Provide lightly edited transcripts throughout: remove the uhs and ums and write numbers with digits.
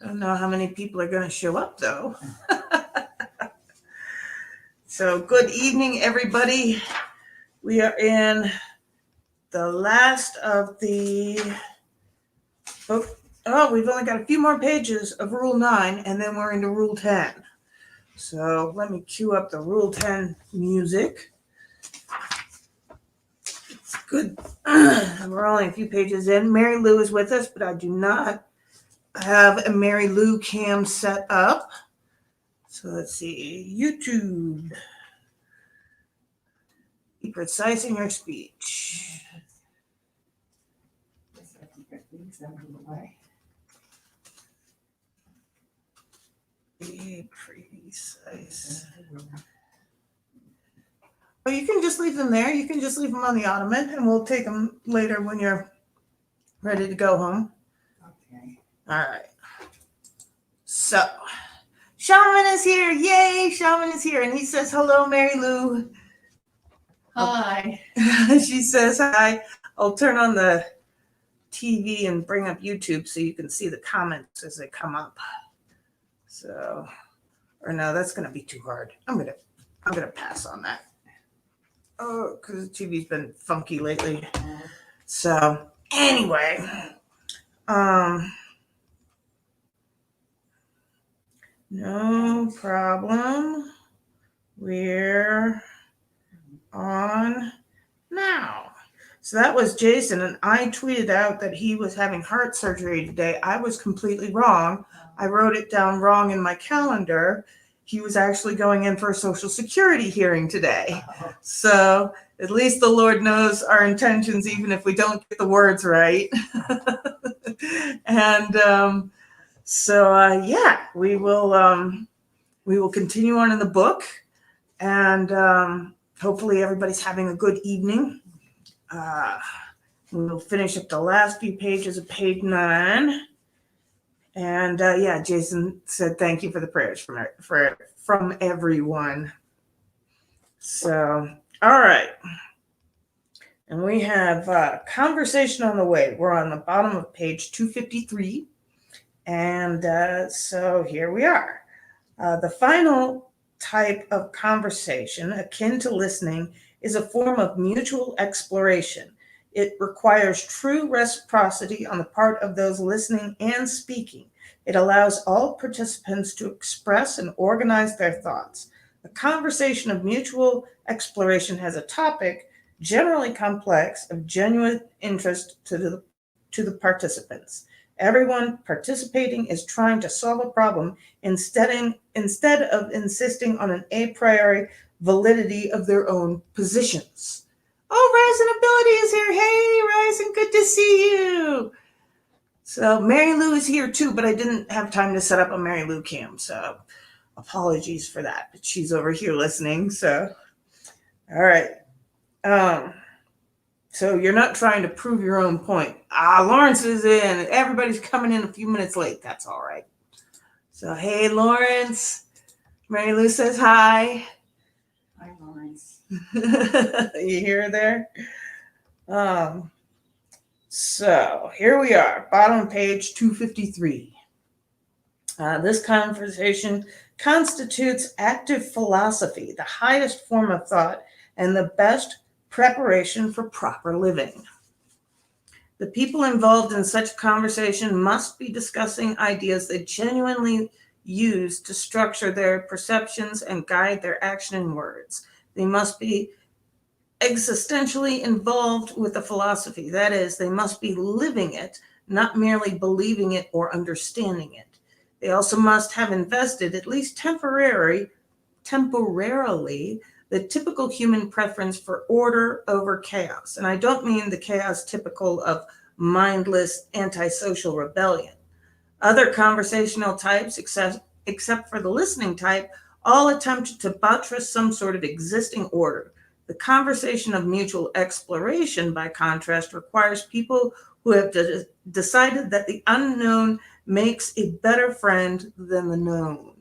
I don't know how many people are going to show up, though. So, good evening, everybody. We are in the last of the book. Oh, we've only got a few more pages of Rule 9, and then we're into Rule 10. So, let me cue up the Rule 10 music. It's good. We're only a few pages in. Mary Lou is with us, but I do not have a Mary Lou cam set up. So let's see, YouTube. Be precise in your speech. Be precise. Oh, you can just leave them there. You can just leave them on the ottoman, and we'll take them later when you're ready to go home. Okay. All right. So, Shaman is here. Yay, Shaman is here. And he says, hello, Mary Lou. Hi. She says hi. I'll turn on the TV and bring up YouTube so you can see the comments as they come up. So, or no, that's going to be too hard. I'm gonna pass on that. Oh, because the TV's been funky lately. So anyway, no problem. We're on now. So that was Jason, and I tweeted out that he was having heart surgery today. I was completely wrong. I wrote it down wrong in my calendar. He was actually going in for a Social Security hearing today. So at least the Lord knows our intentions, even if we don't get the words right. And yeah, we will continue on in the book, and hopefully everybody's having a good evening. We'll finish up the last few pages of page 9. And yeah, Jason said thank you for the prayers from everyone. So, all right. And we have conversation on the way. We're on the bottom of page 253. And so here we are. The final type of conversation, akin to listening, is a form of mutual exploration. It requires true reciprocity on the part of those listening and speaking. It allows all participants to express and organize their thoughts. A conversation of mutual exploration has a topic, generally complex, of genuine interest to the participants. Everyone participating is trying to solve a problem instead of insisting on an a priori validity of their own positions. Oh, Ryzen Ability is here. Hey, Ryzen, good to see you. So Mary Lou is here too, but I didn't have time to set up a Mary Lou cam, so apologies for that. But she's over here listening, so all right. So you're not trying to prove your own point. Lawrence is in. Everybody's coming in a few minutes late. That's all right. So hey, Lawrence. Mary Lou says hi. Hi, Lawrence. You hear there? So here we are, bottom page 253. This conversation constitutes active philosophy, the highest form of thought and the best preparation for proper living. The people involved in such conversation must be discussing ideas they genuinely use to structure their perceptions and guide their action and words. They must be existentially involved with the philosophy. That is, they must be living it, not merely believing it or understanding it. They also must have invested, at least temporarily, the typical human preference for order over chaos. And I don't mean the chaos typical of mindless antisocial rebellion. Other conversational types, except for the listening type, all attempt to buttress some sort of existing order. The conversation of mutual exploration, by contrast, requires people who have decided that the unknown makes a better friend than the known.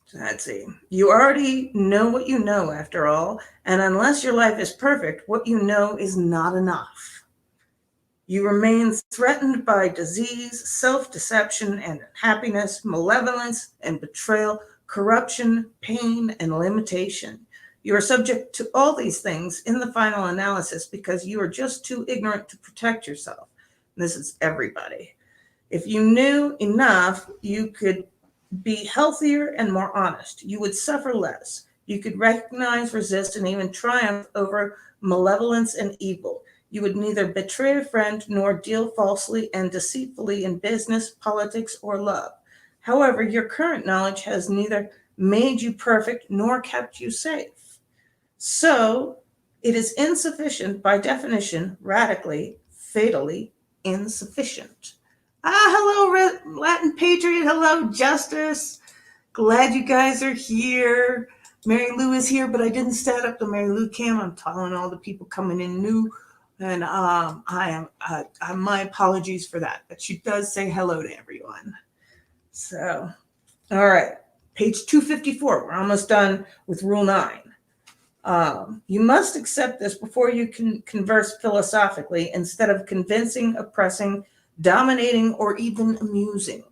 So let's see. You already know what you know, after all, and unless your life is perfect, what you know is not enough. You remain threatened by disease, self-deception and unhappiness, malevolence and betrayal, corruption, pain, and limitation. You are subject to all these things in the final analysis because you are just too ignorant to protect yourself. This is everybody. If you knew enough, you could be healthier and more honest. You would suffer less. You could recognize, resist, and even triumph over malevolence and evil. You would neither betray a friend nor deal falsely and deceitfully in business, politics, or love. However, your current knowledge has neither made you perfect nor kept you safe. So, it is insufficient by definition, radically, fatally insufficient. Hello, Latin Patriot. Hello, Justice. Glad you guys are here. Mary Lou is here, but I didn't set up the Mary Lou cam. I'm telling all the people coming in new, and my apologies for that. But she does say hello to everyone. So, all right, page 254. We're almost done with Rule 9. You must accept this before you can converse philosophically instead of convincing, oppressing, dominating, or even amusing.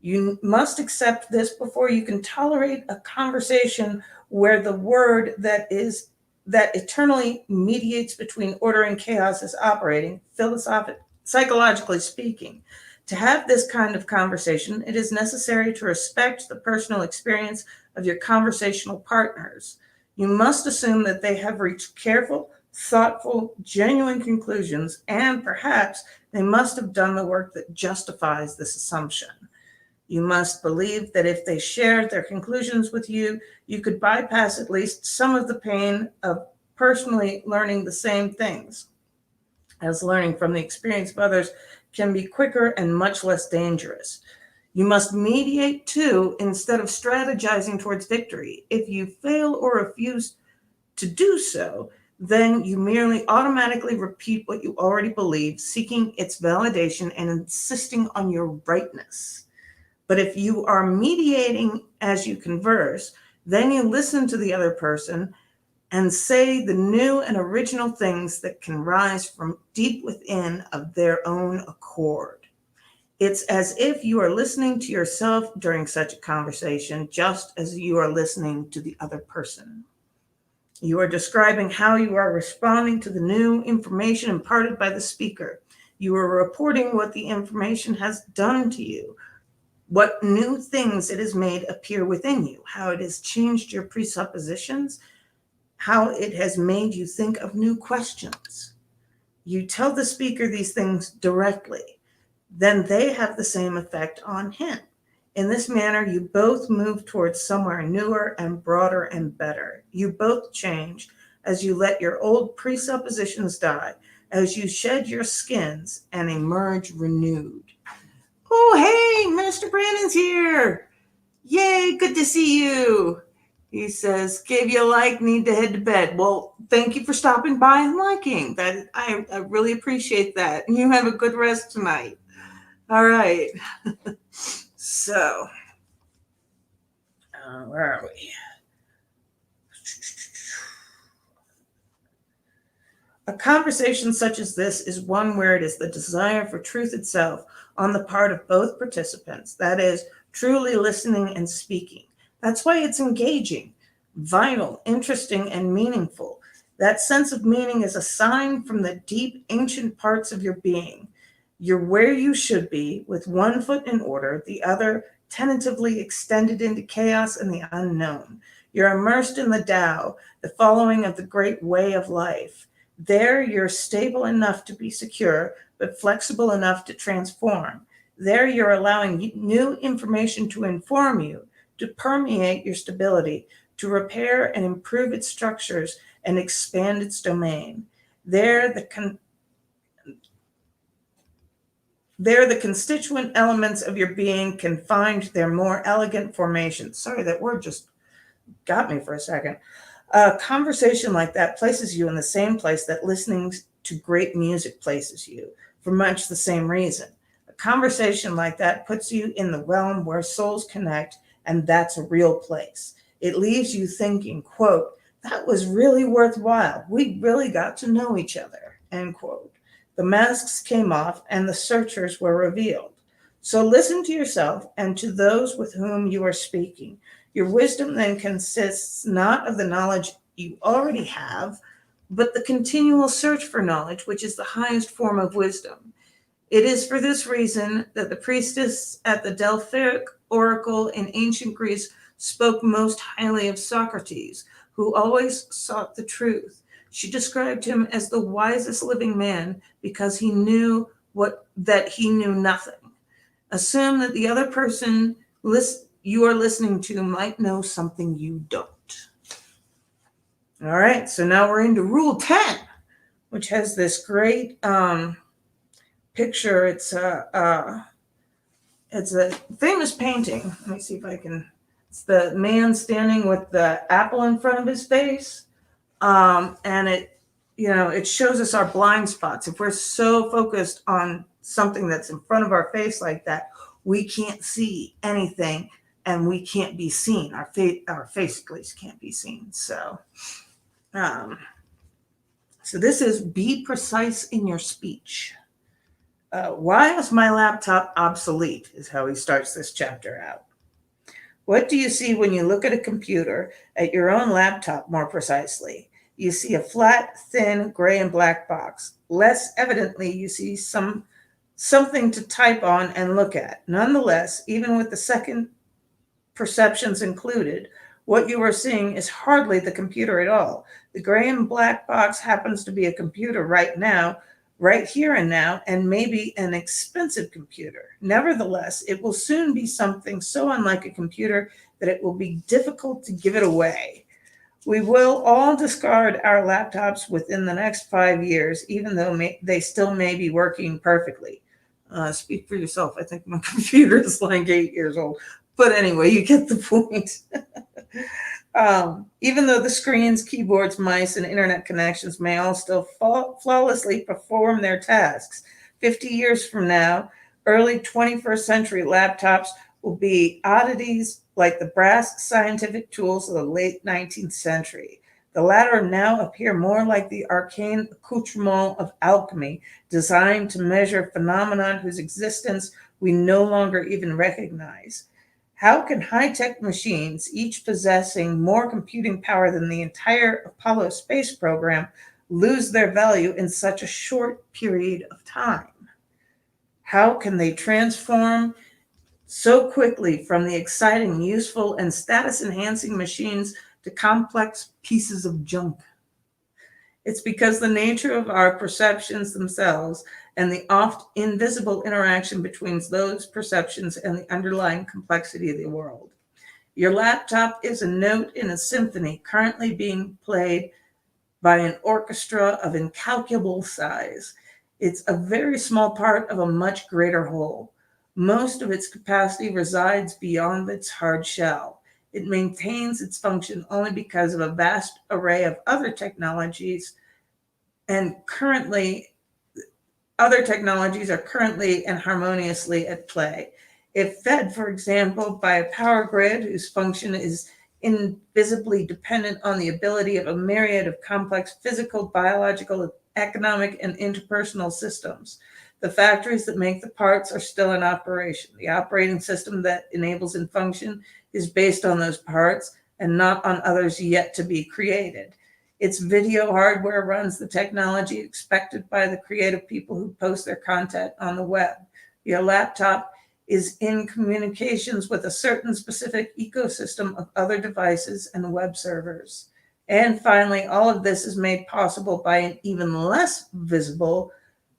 You must accept this before you can tolerate a conversation where the word that eternally mediates between order and chaos is operating, psychologically speaking. To have this kind of conversation, it is necessary to respect the personal experience of your conversational partners. You must assume that they have reached careful, thoughtful, genuine conclusions, and perhaps they must have done the work that justifies this assumption. You must believe that if they shared their conclusions with you, you could bypass at least some of the pain of personally learning the same things, as learning from the experience of others can be quicker and much less dangerous. You must mediate too, instead of strategizing towards victory. If you fail or refuse to do so, then you merely automatically repeat what you already believe, seeking its validation and insisting on your rightness. But if you are mediating as you converse, then you listen to the other person and say the new and original things that can rise from deep within of their own accord. It's as if you are listening to yourself during such a conversation, just as you are listening to the other person. You are describing how you are responding to the new information imparted by the speaker. You are reporting what the information has done to you, what new things it has made appear within you, how it has changed your presuppositions, how it has made you think of new questions. You tell the speaker these things directly. Then they have the same effect on him. In this manner, you both move towards somewhere newer and broader and better. You both change as you let your old presuppositions die, as you shed your skins and emerge renewed. Oh, hey, Mr. Brandon's here. Yay, good to see you. He says, gave you a like, need to head to bed. Well, thank you for stopping by and liking. That I really appreciate that. You have a good rest tonight. All right. So, where are we? A conversation such as this is one where it is the desire for truth itself on the part of both participants, that is, truly listening and speaking. That's why it's engaging, vital, interesting, and meaningful. That sense of meaning is a sign from the deep, ancient parts of your being. You're where you should be, with one foot in order, the other tentatively extended into chaos and the unknown. You're immersed in the Tao, the following of the great way of life. There, you're stable enough to be secure, but flexible enough to transform. There, you're allowing new information to inform you, to permeate your stability, to repair and improve its structures and expand its domain. There, the constituent elements of your being can find their more elegant formation. Sorry, that word just got me for a second. A conversation like that places you in the same place that listening to great music places you, for much the same reason. A conversation like that puts you in the realm where souls connect, and that's a real place. It leaves you thinking, quote, that was really worthwhile. We really got to know each other, end quote. The masks came off and the searchers were revealed. So listen to yourself and to those with whom you are speaking. Your wisdom then consists not of the knowledge you already have, but the continual search for knowledge, which is the highest form of wisdom. It is for this reason that the priestess at the Delphic oracle in ancient Greece spoke most highly of Socrates, who always sought the truth. She described him as the wisest living man because he knew that he knew nothing. Assume that the other person you are listening to might know something you don't. All right, so now we're into Rule 10, which has this great picture. It's a famous painting. Let me see if I can. It's the man standing with the apple in front of his face, and it shows us our blind spots. If we're so focused on something that's in front of our face like that, we can't see anything, and we can't be seen. Our face at least can't be seen. So this is be precise in your speech. Why is my laptop obsolete? Is how he starts this chapter out. What do you see when you look at a computer, at your own laptop more precisely? You see a flat, thin, gray and black box. Less evidently, you see something to type on and look at. Nonetheless, even with the second perceptions included, what you are seeing is hardly the computer at all. The gray and black box happens to be a computer right now, right here and now, and maybe an expensive computer. Nevertheless, it will soon be something so unlike a computer that it will be difficult to give it away. We will all discard our laptops within the next 5 years, even though they still may be working perfectly. Speak for yourself. I think my computer is like 8 years old. But anyway, you get the point. Even though the screens, keyboards, mice, and internet connections may all still flawlessly perform their tasks, 50 years from now, early 21st century laptops will be oddities like the brass scientific tools of the late 19th century. The latter now appear more like the arcane accoutrement of alchemy, designed to measure phenomena whose existence we no longer even recognize. How can high-tech machines, each possessing more computing power than the entire Apollo space program, lose their value in such a short period of time? How can they transform so quickly from the exciting, useful, and status-enhancing machines to complex pieces of junk? It's because the nature of our perceptions themselves and the oft invisible interaction between those perceptions and the underlying complexity of the world. Your laptop is a note in a symphony currently being played by an orchestra of incalculable size. It's a very small part of a much greater whole. Most of its capacity resides beyond its hard shell. It maintains its function only because of a vast array of other technologies are currently and harmoniously at play. If fed, for example, by a power grid whose function is invisibly dependent on the ability of a myriad of complex physical, biological, economic, and interpersonal systems, the factories that make the parts are still in operation. The operating system that enables its function is based on those parts and not on others yet to be created. Its video hardware runs the technology expected by the creative people who post their content on the web. Your laptop is in communications with a certain specific ecosystem of other devices and web servers. And finally, all of this is made possible by an even less visible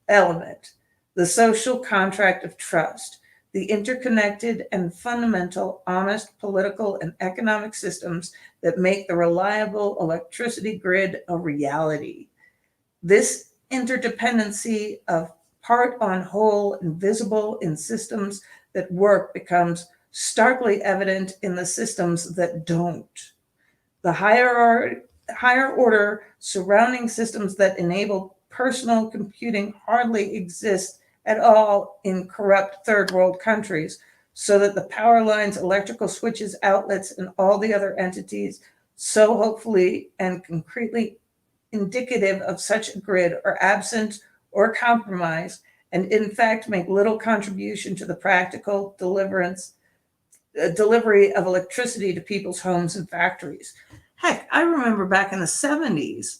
element, the social contract of trust, the interconnected and fundamental, honest political and economic systems that make the reliable electricity grid a reality. This interdependency of part on whole and visible in systems that work becomes starkly evident in the systems that don't. The higher order surrounding systems that enable personal computing hardly exist at all in corrupt third world countries, so that the power lines, electrical switches, outlets, and all the other entities so hopefully and concretely indicative of such a grid are absent or compromise, and in fact make little contribution to the practical delivery of electricity to people's homes and factories. Heck, I remember back in the 70s,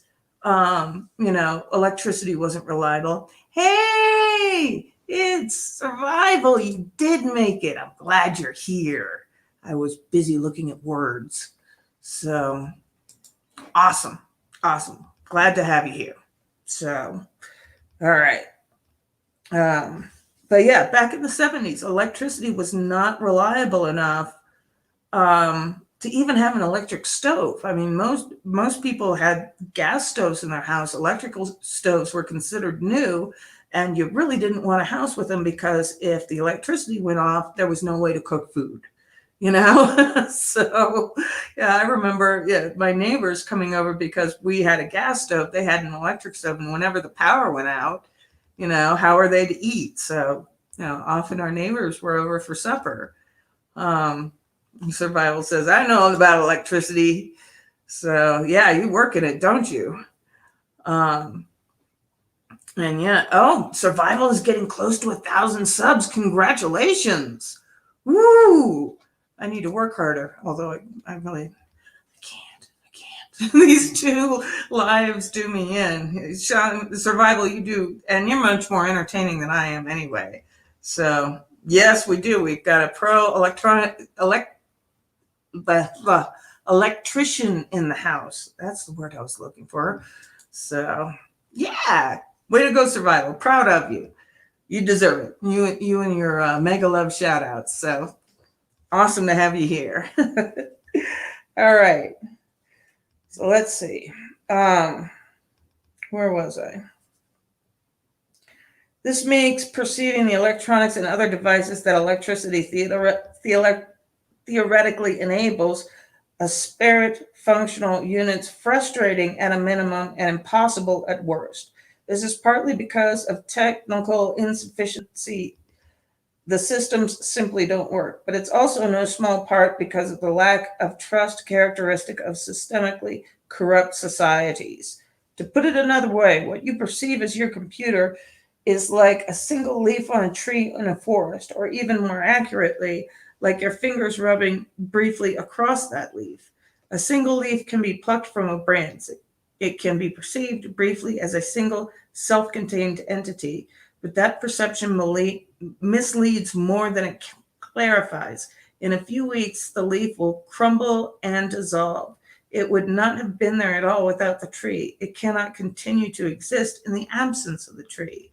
electricity wasn't reliable. Hey, it's survival. You did make it. I'm glad you're here. I was busy looking at words. So awesome. Awesome. Glad to have you here. So, all right. But yeah, back in the 70s, electricity was not reliable enough to even have an electric stove. I mean, most people had gas stoves in their house. Electrical stoves were considered new, and you really didn't want a house with them because if the electricity went off, there was no way to cook food. So yeah, I remember my neighbors coming over because we had a gas stove. They had an electric stove, and whenever the power went out, how are they to eat? So often our neighbors were over for supper. Survival says, I know all about electricity. So yeah, you work in it, don't you? And yeah, Survival is getting close to 1,000 subs. Congratulations. Woo! I need to work harder, although I really can't. These two lives do me in. Sean, Survival, you do, and you're much more entertaining than I am anyway. So yes, we do. We've got a pro electrician in the house. That's the word I was looking for. So yeah, way to go, Survival. Proud of you. You deserve it. You and your mega love shout outs. So awesome to have you here. All right. So let's see. Where was I? This makes perceiving the electronics and other devices that electricity theoretically enables disparate functional units frustrating at a minimum and impossible at worst. This is partly because of technical insufficiency. The systems simply don't work, but it's also no small part because of the lack of trust characteristic of systemically corrupt societies. To put it another way, what you perceive as your computer is like a single leaf on a tree in a forest, or even more accurately, like your fingers rubbing briefly across that leaf. A single leaf can be plucked from a branch. It can be perceived briefly as a single self-contained entity, but that perception misleads more than it clarifies. In a few weeks, the leaf will crumble and dissolve. It would not have been there at all without the tree. It cannot continue to exist in the absence of the tree.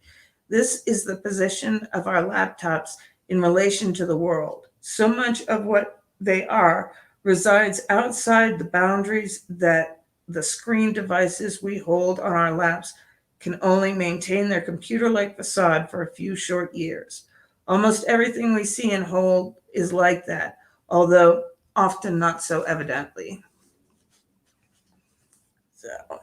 This is the position of our laptops in relation to the world. So much of what they are resides outside the boundaries that the screen devices we hold on our laps can only maintain their computer-like facade for a few short years. Almost everything we see and hold is like that, although often not so evidently. So, all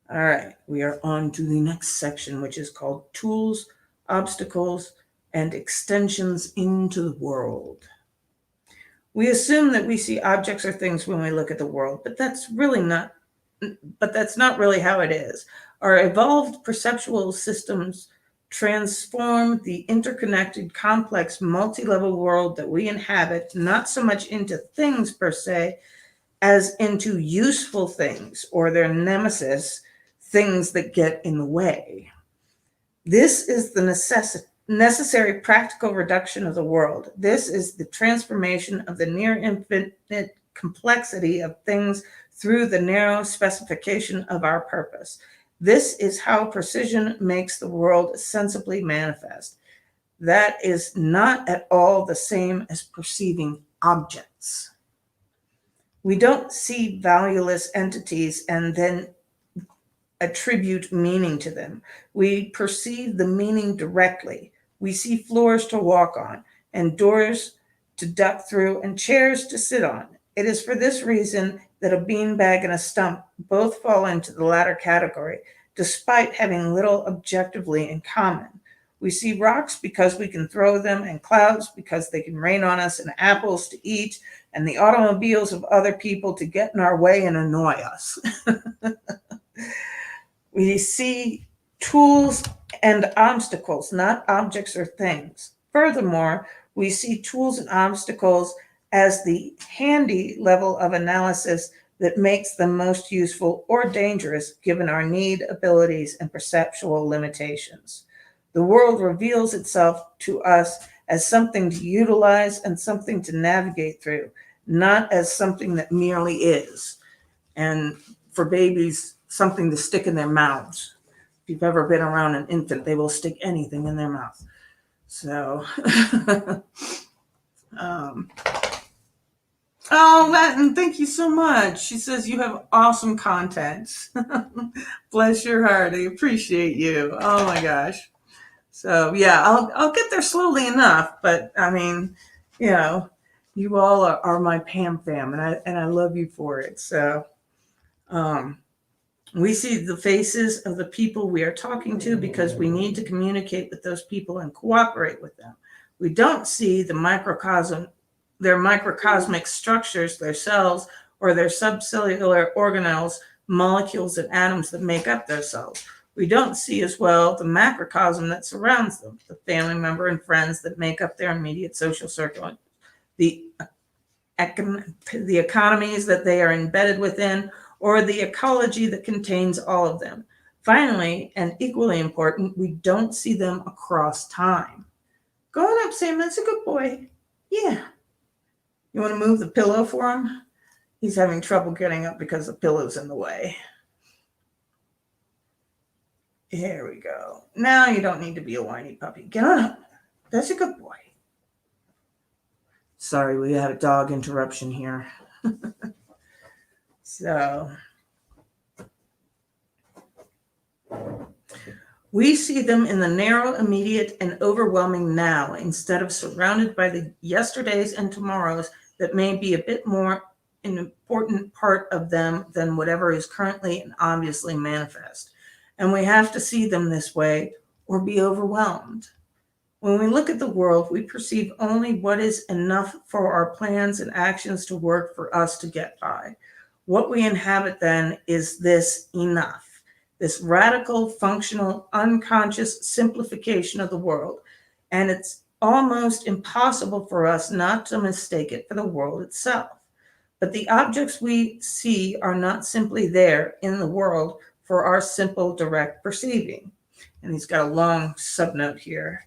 right, we are on to the next section, which is called Tools, Obstacles, and Extensions into the World. We assume that we see objects or things when we look at the world, but that's not really how it is. Our evolved perceptual systems transform the interconnected, complex, multi-level world that we inhabit, not so much into things per se, as into useful things, or their nemesis, things that get in the way. This is the necessary practical reduction of the world. This is the transformation of the near infinite complexity of things through the narrow specification of our purpose. This is how precision makes the world sensibly manifest. That is not at all the same as perceiving objects. We don't see valueless entities and then attribute meaning to them. We perceive the meaning directly. We see floors to walk on and doors to duck through and chairs to sit on. It is for this reason that a beanbag and a stump both fall into the latter category, despite having little objectively in common. We see rocks because we can throw them, and clouds because they can rain on us, and apples to eat, and the automobiles of other people to get in our way and annoy us. We see tools and obstacles, not objects or things. Furthermore, we see tools and obstacles as the handy level of analysis that makes them most useful or dangerous given our need, abilities, and perceptual limitations. The world reveals itself to us as something to utilize and something to navigate through, not as something that merely is. And for babies, something to stick in their mouths. If you've ever been around an infant, they will stick anything in their mouth. So, um, oh, Latin, thank you so much. She says you have awesome content. Bless your heart. I appreciate you. Oh my gosh. So yeah, I'll get there slowly enough, but I mean, you know, you all are my Pam fam, and I love you for it. So we see the faces of the people we are talking to because we need to communicate with those people and cooperate with them. We don't see the microcosm, their microcosmic structures, their cells, or their subcellular organelles, molecules, and atoms that make up their cells. We don't see as well the macrocosm that surrounds them, the family member and friends that make up their immediate social circle, the economies that they are embedded within, or the ecology that contains all of them. Finally, and equally important, we don't see them across time. Go on up, Sam. That's a good boy. Yeah. You want to move the pillow for him? He's having trouble getting up because the pillow's in the way. Here we go. Now you don't need to be a whiny puppy. Get on up. That's a good boy. Sorry, we had a dog interruption here. So we see them in the narrow, immediate, and overwhelming now instead of surrounded by the yesterdays and tomorrows that may be a bit more an important part of them than whatever is currently and obviously manifest. And we have to see them this way or be overwhelmed. When we look at the world, we perceive only what is enough for our plans and actions to work for us to get by. What we inhabit then is this enough, this radical, functional, unconscious simplification of the world. And it's almost impossible for us not to mistake it for the world itself. But the objects we see are not simply there in the world for our simple, direct perceiving. And he's got a long subnote here.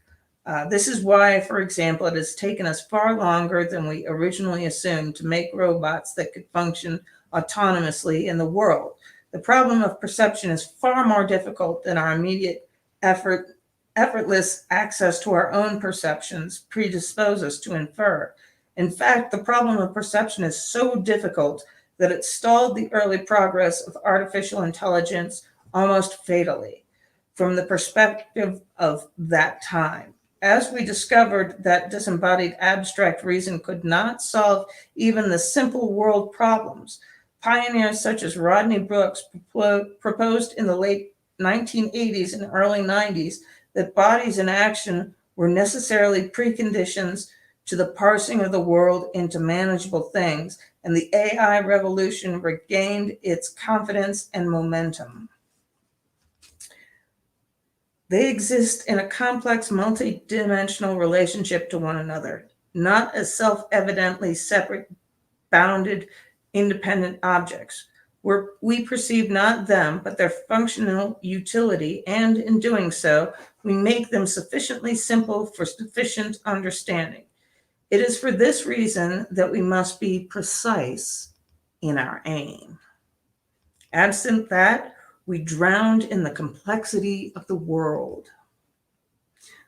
This is why, for example, it has taken us far longer than we originally assumed to make robots that could function autonomously in the world. The problem of perception is far more difficult than our immediate effortless access to our own perceptions predispose us to infer. In fact, the problem of perception is so difficult that it stalled the early progress of artificial intelligence almost fatally from the perspective of that time. As we discovered that disembodied abstract reason could not solve even the simple world problems, pioneers such as Rodney Brooks proposed in the late 1980s and early 90s that bodies in action were necessarily preconditions to the parsing of the world into manageable things, and the AI revolution regained its confidence and momentum. They exist in a complex, multi-dimensional relationship to one another, not as self-evidently separate, bounded, independent objects. We perceive not them, but their functional utility, and in doing so, we make them sufficiently simple for sufficient understanding. It is for this reason that we must be precise in our aim. Absent that, we drowned in the complexity of the world.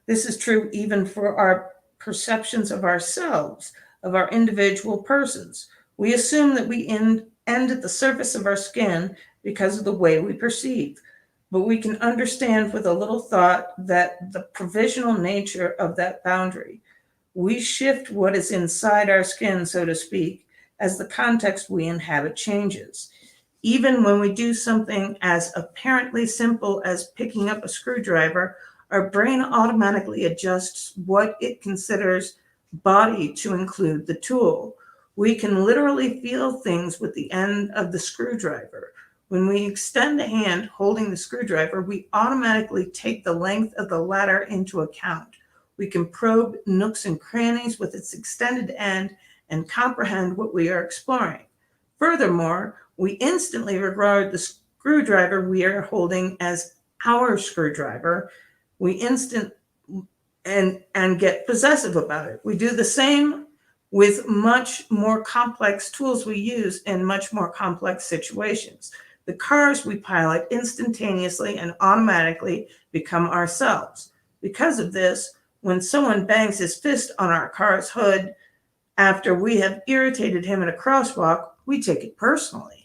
This is true even for our perceptions of ourselves, of our individual persons. We assume that we end at the surface of our skin because of the way we perceive, but we can understand with a little thought that the provisional nature of that boundary. We shift what is inside our skin, so to speak, as the context we inhabit changes. Even when we do something as apparently simple as picking up a screwdriver, our brain automatically adjusts what it considers body to include the tool. We can literally feel things with the end of the screwdriver. When we extend a hand holding the screwdriver, we automatically take the length of the ladder into account. We can probe nooks and crannies with its extended end and comprehend what we are exploring. Furthermore, we instantly regard the screwdriver we are holding as our screwdriver. We and get possessive about it. We do the same with much more complex tools we use in much more complex situations. The cars we pilot instantaneously and automatically become ourselves. Because of this, when someone bangs his fist on our car's hood after we have irritated him in a crosswalk, we take it personally.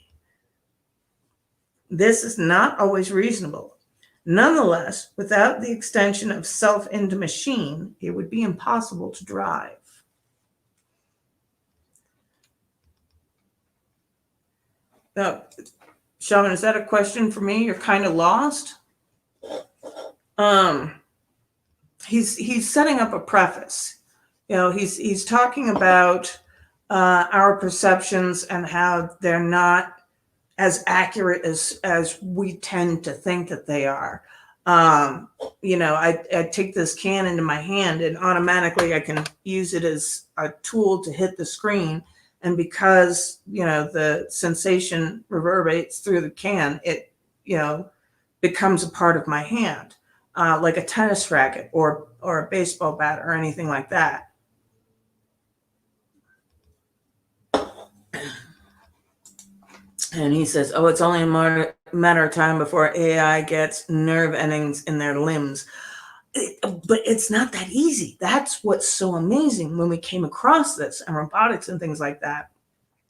This is not always reasonable. Nonetheless, without the extension of self into machine, it would be impossible to drive. Now, Sean, is that a question for me? You're kind of lost. He's setting up a preface. He's talking about our perceptions and how they're not as accurate as we tend to think that they are. I take this can into my hand and automatically I can use it as a tool to hit the screen. And because, the sensation reverberates through the can, it, becomes a part of my hand, like a tennis racket or a baseball bat or anything like that. And he says, it's only a matter of time before AI gets nerve endings in their limbs. But it's not that easy. That's what's so amazing when we came across this and robotics and things like that.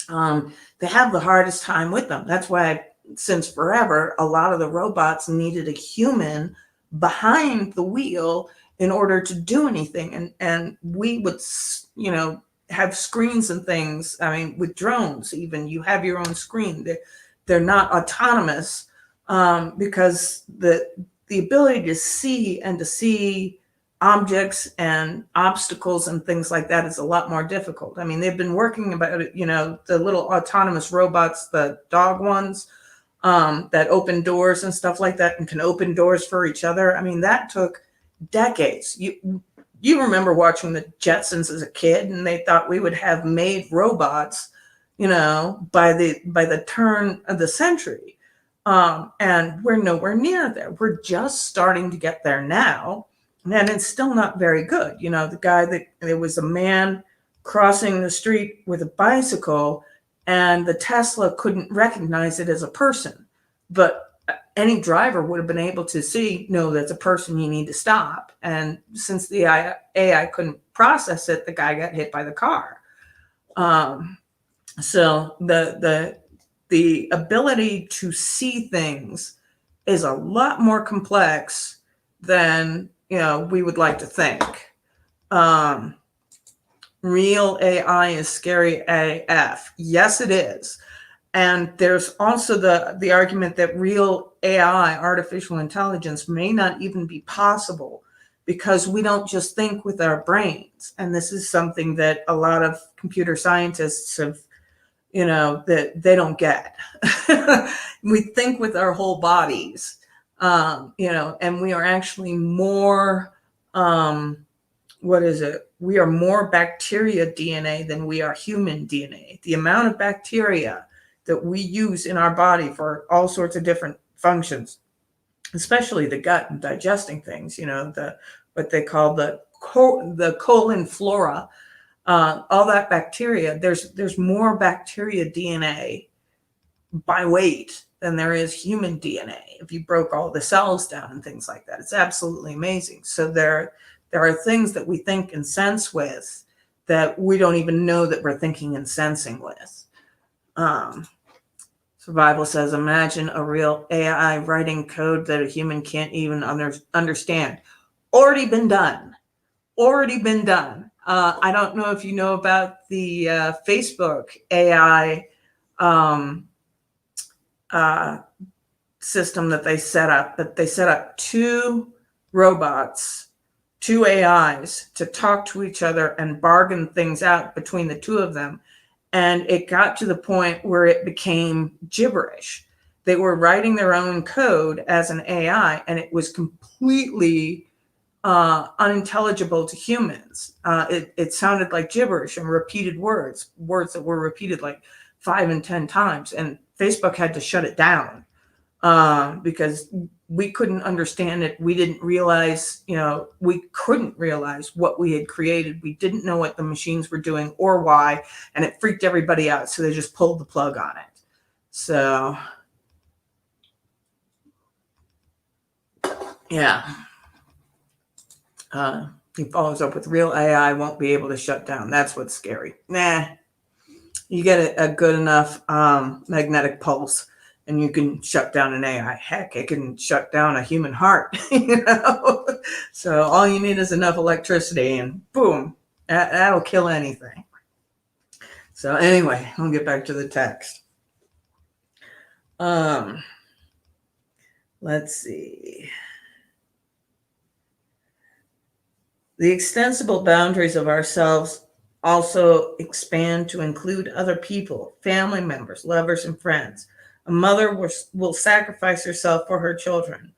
They have the hardest time with them. That's why, since forever, a lot of the robots needed a human behind the wheel in order to do anything. And we would, have screens and things. I mean, with drones, even you have your own screen. They're not autonomous because the ability to see objects and obstacles and things like that is a lot more difficult. I mean, they've been working about it, the little autonomous robots, the dog ones that open doors and stuff like that and can open doors for each other. I mean, that took decades. You remember watching the Jetsons as a kid, and they thought we would have made robots, by the turn of the century. And we're nowhere near there. We're just starting to get there now. And it's still not very good. The guy there was a man crossing the street with a bicycle, and the Tesla couldn't recognize it as a person. But any driver would have been able to see, no, that's a person, you need to stop. And since the AI couldn't process it, the guy got hit by the car. So the ability to see things is a lot more complex than we would like to think. Real AI is scary AF. Yes, it is. And there's also the argument that real AI, artificial intelligence, may not even be possible because we don't just think with our brains. And this is something that a lot of computer scientists have, that they don't get. We think with our whole bodies, and we are actually more, we are more bacteria DNA than we are human DNA. The amount of bacteria that we use in our body for all sorts of different functions, especially the gut and digesting things, what they call the colon flora, all that bacteria, there's more bacteria DNA by weight than there is human DNA. If you broke all the cells down and things like that, it's absolutely amazing. So there are things that we think and sense with that we don't even know that we're thinking and sensing with. So Bible says, imagine a real AI writing code that a human can't even understand. Already been done. I don't know if you know about the Facebook AI system that they set up, but they set up two robots, two AIs to talk to each other and bargain things out between the two of them. And it got to the point where it became gibberish. they were writing their own code as an AI, and it was completely unintelligible to humans. It sounded like gibberish and repeated words that were repeated like 5 and 10 times. And Facebook had to shut it down because we couldn't understand it. We didn't realize, we couldn't realize what we had created. We didn't know what the machines were doing or why, and it freaked everybody out. So they just pulled the plug on it. So, yeah. He follows up with real AI won't be able to shut down. That's what's scary. Nah, you get a good enough magnetic pulse and you can shut down an AI. Heck, it can shut down a human heart, So all you need is enough electricity and boom, that'll kill anything. So anyway, I'll get back to the text. Let's see. The extensible boundaries of ourselves also expand to include other people, family members, lovers, and friends. A mother will sacrifice herself for her children.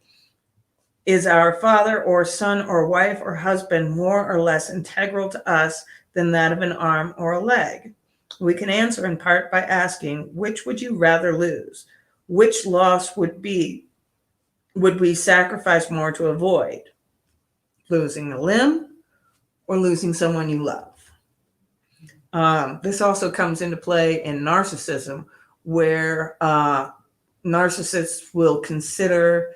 Is our father or son or wife or husband more or less integral to us than that of an arm or a leg? We can answer in part by asking, which would you rather lose? Which loss would we sacrifice more to avoid? Losing a limb or losing someone you love? This also comes into play in narcissism, where narcissists will consider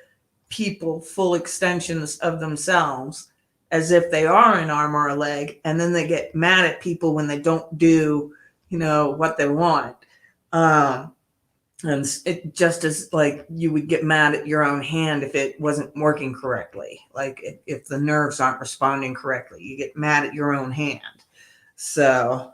people full extensions of themselves as if they are an arm or a leg, and then they get mad at people when they don't do, what they want. And it just as like you would get mad at your own hand if it wasn't working correctly. Like if the nerves aren't responding correctly, you get mad at your own hand. So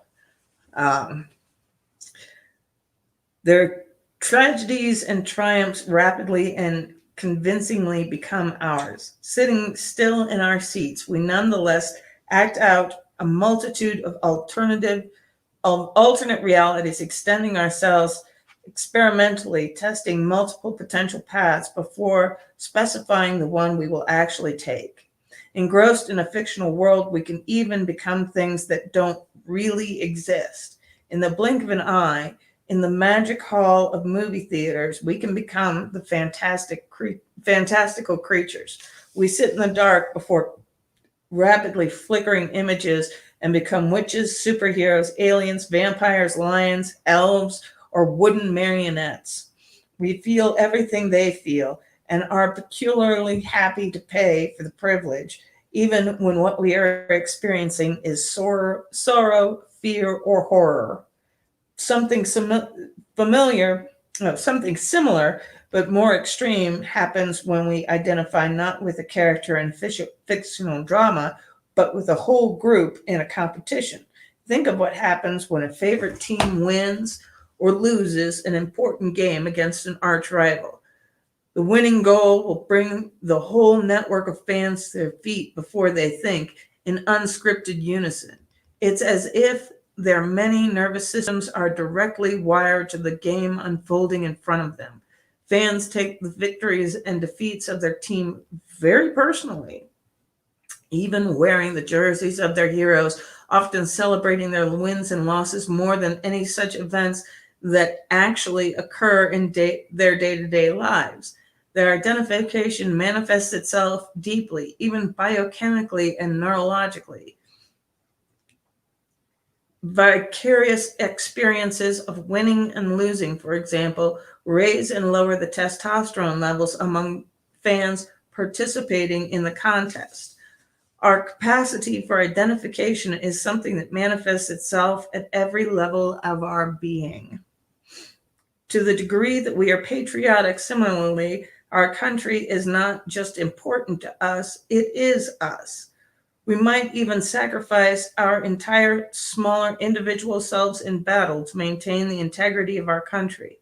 their tragedies and triumphs rapidly and convincingly become ours. Sitting still in our seats, we nonetheless act out a multitude of alternate realities, extending ourselves experimentally, testing multiple potential paths before specifying the one we will actually take. Engrossed in a fictional world, we can even become things that don't really exist. In the blink of an eye, in the magic hall of movie theaters, we can become the fantastical creatures. We sit in the dark before rapidly flickering images and become witches, superheroes, aliens, vampires, lions, elves, or wooden marionettes. We feel everything they feel and are peculiarly happy to pay for the privilege, even when what we are experiencing is sorrow, fear, or horror. Something similar, but more extreme happens when we identify not with a character in fictional drama, but with a whole group in a competition. Think of what happens when a favorite team wins or loses an important game against an arch rival. The winning goal will bring the whole network of fans to their feet before they think in unscripted unison. It's as if their many nervous systems are directly wired to the game unfolding in front of them. Fans take the victories and defeats of their team very personally, even wearing the jerseys of their heroes, often celebrating their wins and losses more than any such events that actually occur in their day-to-day lives. Their identification manifests itself deeply, even biochemically and neurologically. Vicarious experiences of winning and losing, for example, raise and lower the testosterone levels among fans participating in the contest. Our capacity for identification is something that manifests itself at every level of our being. To the degree that we are patriotic, similarly, our country is not just important to us, it is us. We might even sacrifice our entire smaller individual selves in battle to maintain the integrity of our country.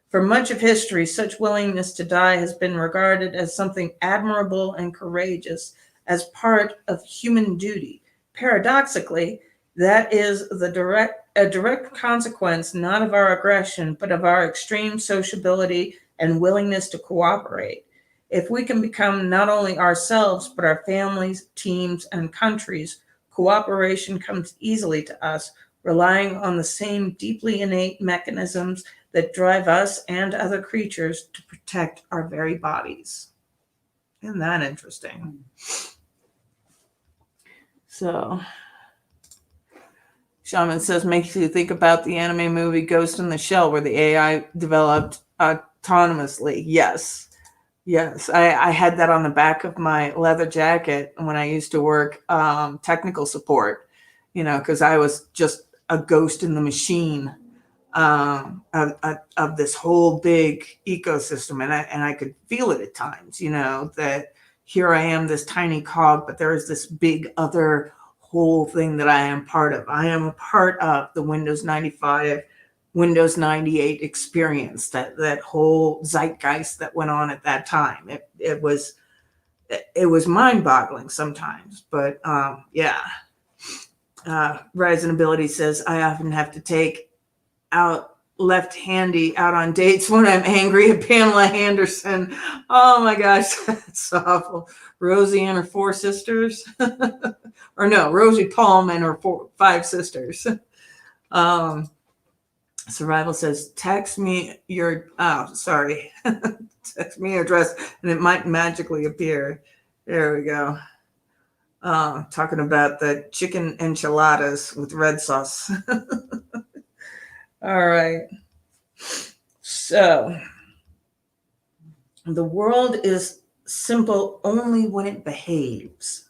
For much of history, such willingness to die has been regarded as something admirable and courageous, as part of human duty. Paradoxically, that is a direct consequence not of our aggression, but of our extreme sociability and willingness to cooperate. If we can become not only ourselves, but our families, teams, and countries, cooperation comes easily to us, relying on the same deeply innate mechanisms that drive us and other creatures to protect our very bodies. Isn't that interesting? So, Shaman says, makes you think about the anime movie Ghost in the Shell, where the AI developed autonomously. Yes. Yes. I had that on the back of my leather jacket when I used to work technical support, because I was just a ghost in the machine of this whole big ecosystem. And I could feel it at times, that here I am, this tiny cog, but there is this big other whole thing that I am part of. I am a part of the Windows 95, Windows 98 experience, that whole zeitgeist that went on at that time. It was mind-boggling sometimes, but yeah. Rise and Ability says, I often have to take out left-handy out on dates when I'm angry at Pamela Anderson. Oh my gosh, that's awful. Rosie and her 4 sisters. Or no, Rosie Palm and her 5 sisters. Survival says, text me your, text me your address and it might magically appear. There we go. Talking about the chicken enchiladas with red sauce. All right. So, the world is simple only when it behaves.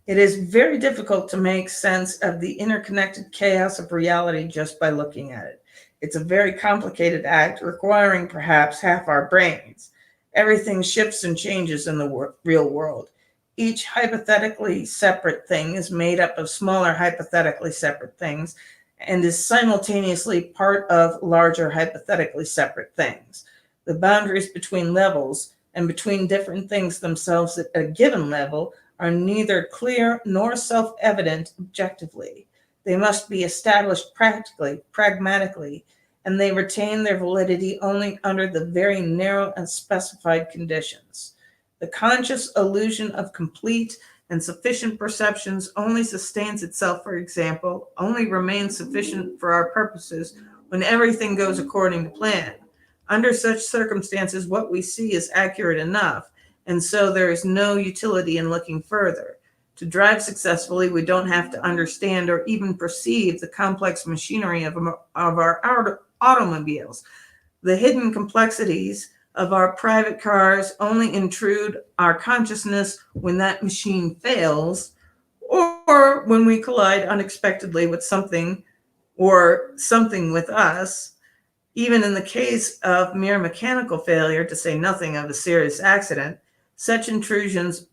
It is very difficult to make sense of the interconnected chaos of reality just by looking at it. It's a very complicated act requiring perhaps half our brains. Everything shifts and changes in the real world. Each hypothetically separate thing is made up of smaller hypothetically separate things and is simultaneously part of larger hypothetically separate things. The boundaries between levels and between different things themselves at a given level are neither clear nor self-evident objectively. They must be established practically, pragmatically, and they retain their validity only under the very narrow and specified conditions. The conscious illusion of complete and sufficient perceptions only sustains itself, for example, only remains sufficient for our purposes when everything goes according to plan. Under such circumstances, what we see is accurate enough, and so there is no utility in looking further. To drive successfully, we don't have to understand or even perceive the complex machinery of our automobiles. The hidden complexities of our private cars only intrude our consciousness when that machine fails or when we collide unexpectedly with something or something with us. Even in the case of mere mechanical failure, to say nothing of a serious accident, such intrusions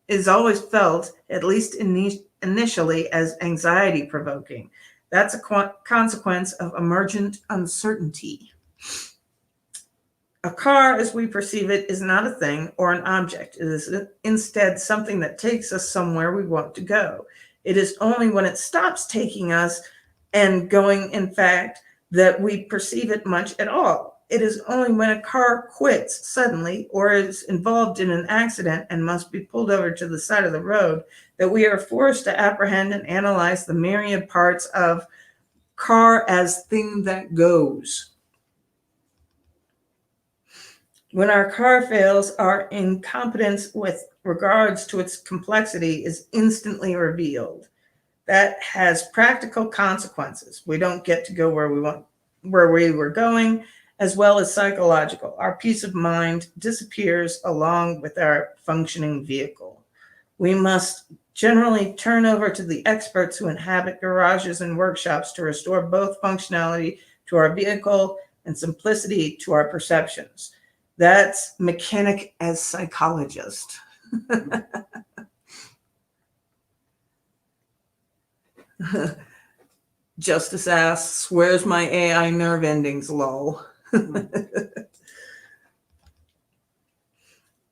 is always felt, at least initially, as anxiety-provoking. That's a consequence of emergent uncertainty. A car, as we perceive it, is not a thing or an object. It is instead something that takes us somewhere we want to go. It is only when it stops taking us and going, in fact, that we perceive it much at all. It is only when a car quits suddenly or is involved in an accident and must be pulled over to the side of the road that we are forced to apprehend and analyze the myriad parts of car as thing that goes. When our car fails, our incompetence with regards to its complexity is instantly revealed. That has practical consequences. We don't get to go where we were going, as well as psychological. Our peace of mind disappears along with our functioning vehicle. We must generally turn over to the experts who inhabit garages and workshops to restore both functionality to our vehicle and simplicity to our perceptions. That's mechanic as psychologist. Justice asks, where's my AI nerve endings, lol?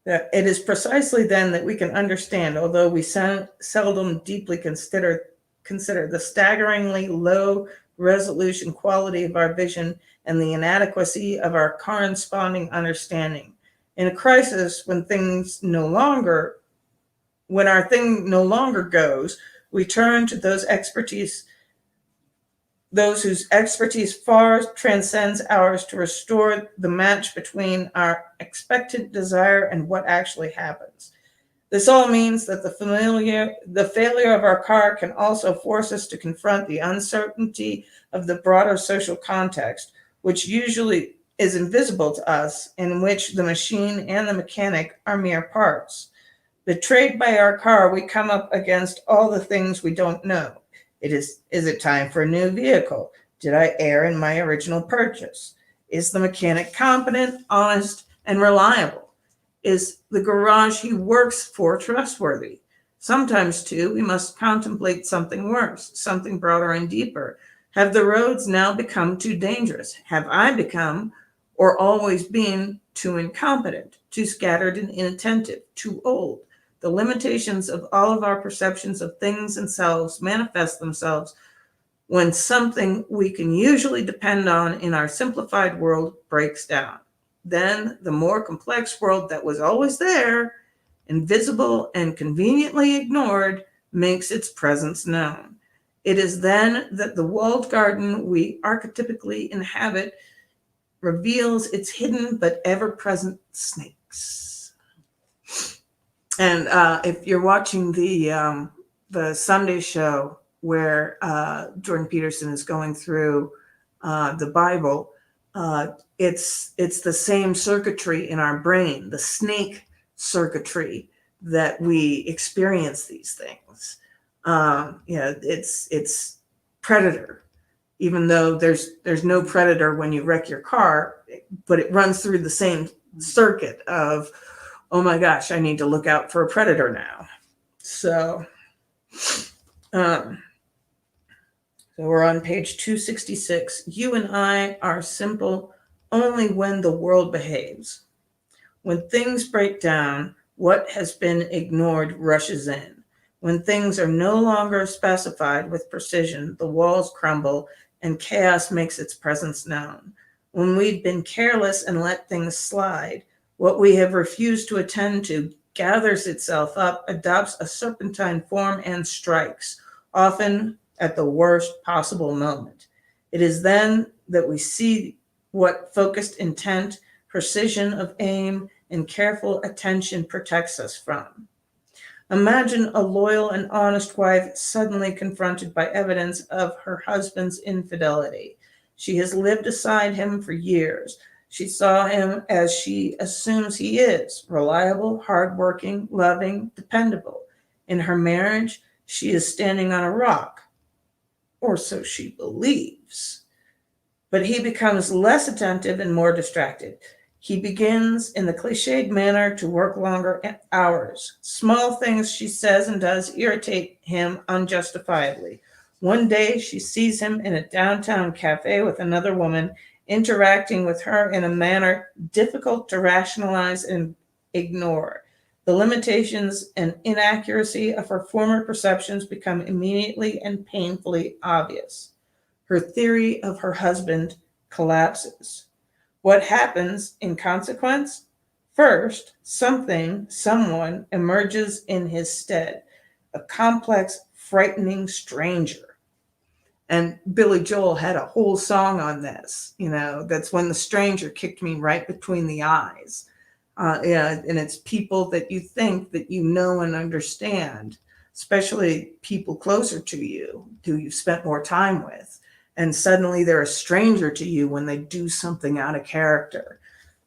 It is precisely then that we can understand, although we seldom deeply consider the staggeringly low resolution, quality of our vision, and the inadequacy of our corresponding understanding. In a crisis, when our thing no longer goes, we turn to those whose expertise far transcends ours to restore the match between our expected desire and what actually happens. This all means that the failure of our car can also force us to confront the uncertainty of the broader social context, which usually is invisible to us, in which the machine and the mechanic are mere parts. Betrayed by our car, we come up against all the things we don't know. Is it time for a new vehicle? Did I err in my original purchase? Is the mechanic competent, honest, and reliable? Is the garage he works for trustworthy? Sometimes, too, we must contemplate something worse, something broader and deeper. Have the roads now become too dangerous? Have I become, or always been, too incompetent, too scattered and inattentive, too old? The limitations of all of our perceptions of things and selves manifest themselves when something we can usually depend on in our simplified world breaks down. Then the more complex world that was always there, invisible and conveniently ignored, makes its presence known. It is then that the walled garden we archetypically inhabit reveals its hidden but ever-present snakes. And if you're watching the Sunday show where Jordan Peterson is going through the Bible, it's the same circuitry in our brain, the snake circuitry, that we experience these things. It's predator, even though there's no predator when you wreck your car, but it runs through the same circuit of, oh my gosh, I need to look out for a predator now. So we're on page 266. You and I are simple only when the world behaves. When things break down, what has been ignored rushes in. When things are no longer specified with precision, the walls crumble and chaos makes its presence known. When we've been careless and let things slide, what we have refused to attend to gathers itself up, adopts a serpentine form, and strikes, often at the worst possible moment. It is then that we see what focused intent, precision of aim, and careful attention protects us from. Imagine a loyal and honest wife suddenly confronted by evidence of her husband's infidelity. She has lived beside him for years. She saw him as she assumes he is, reliable, hardworking, loving, dependable. In her marriage, she is standing on a rock, or so she believes. But he becomes less attentive and more distracted. He begins, in the cliched manner, to work longer hours. Small things she says and does irritate him unjustifiably. One day, she sees him in a downtown cafe with another woman, interacting with her in a manner difficult to rationalize and ignore. The limitations and inaccuracy of her former perceptions become immediately and painfully obvious. Her theory of her husband collapses. What happens in consequence? First, someone emerges in his stead, a complex, frightening stranger. And Billy Joel had a whole song on this. That's when the stranger kicked me right between the eyes. And it's people that you think that you know and understand, especially people closer to you who you've spent more time with. And suddenly they're a stranger to you when they do something out of character.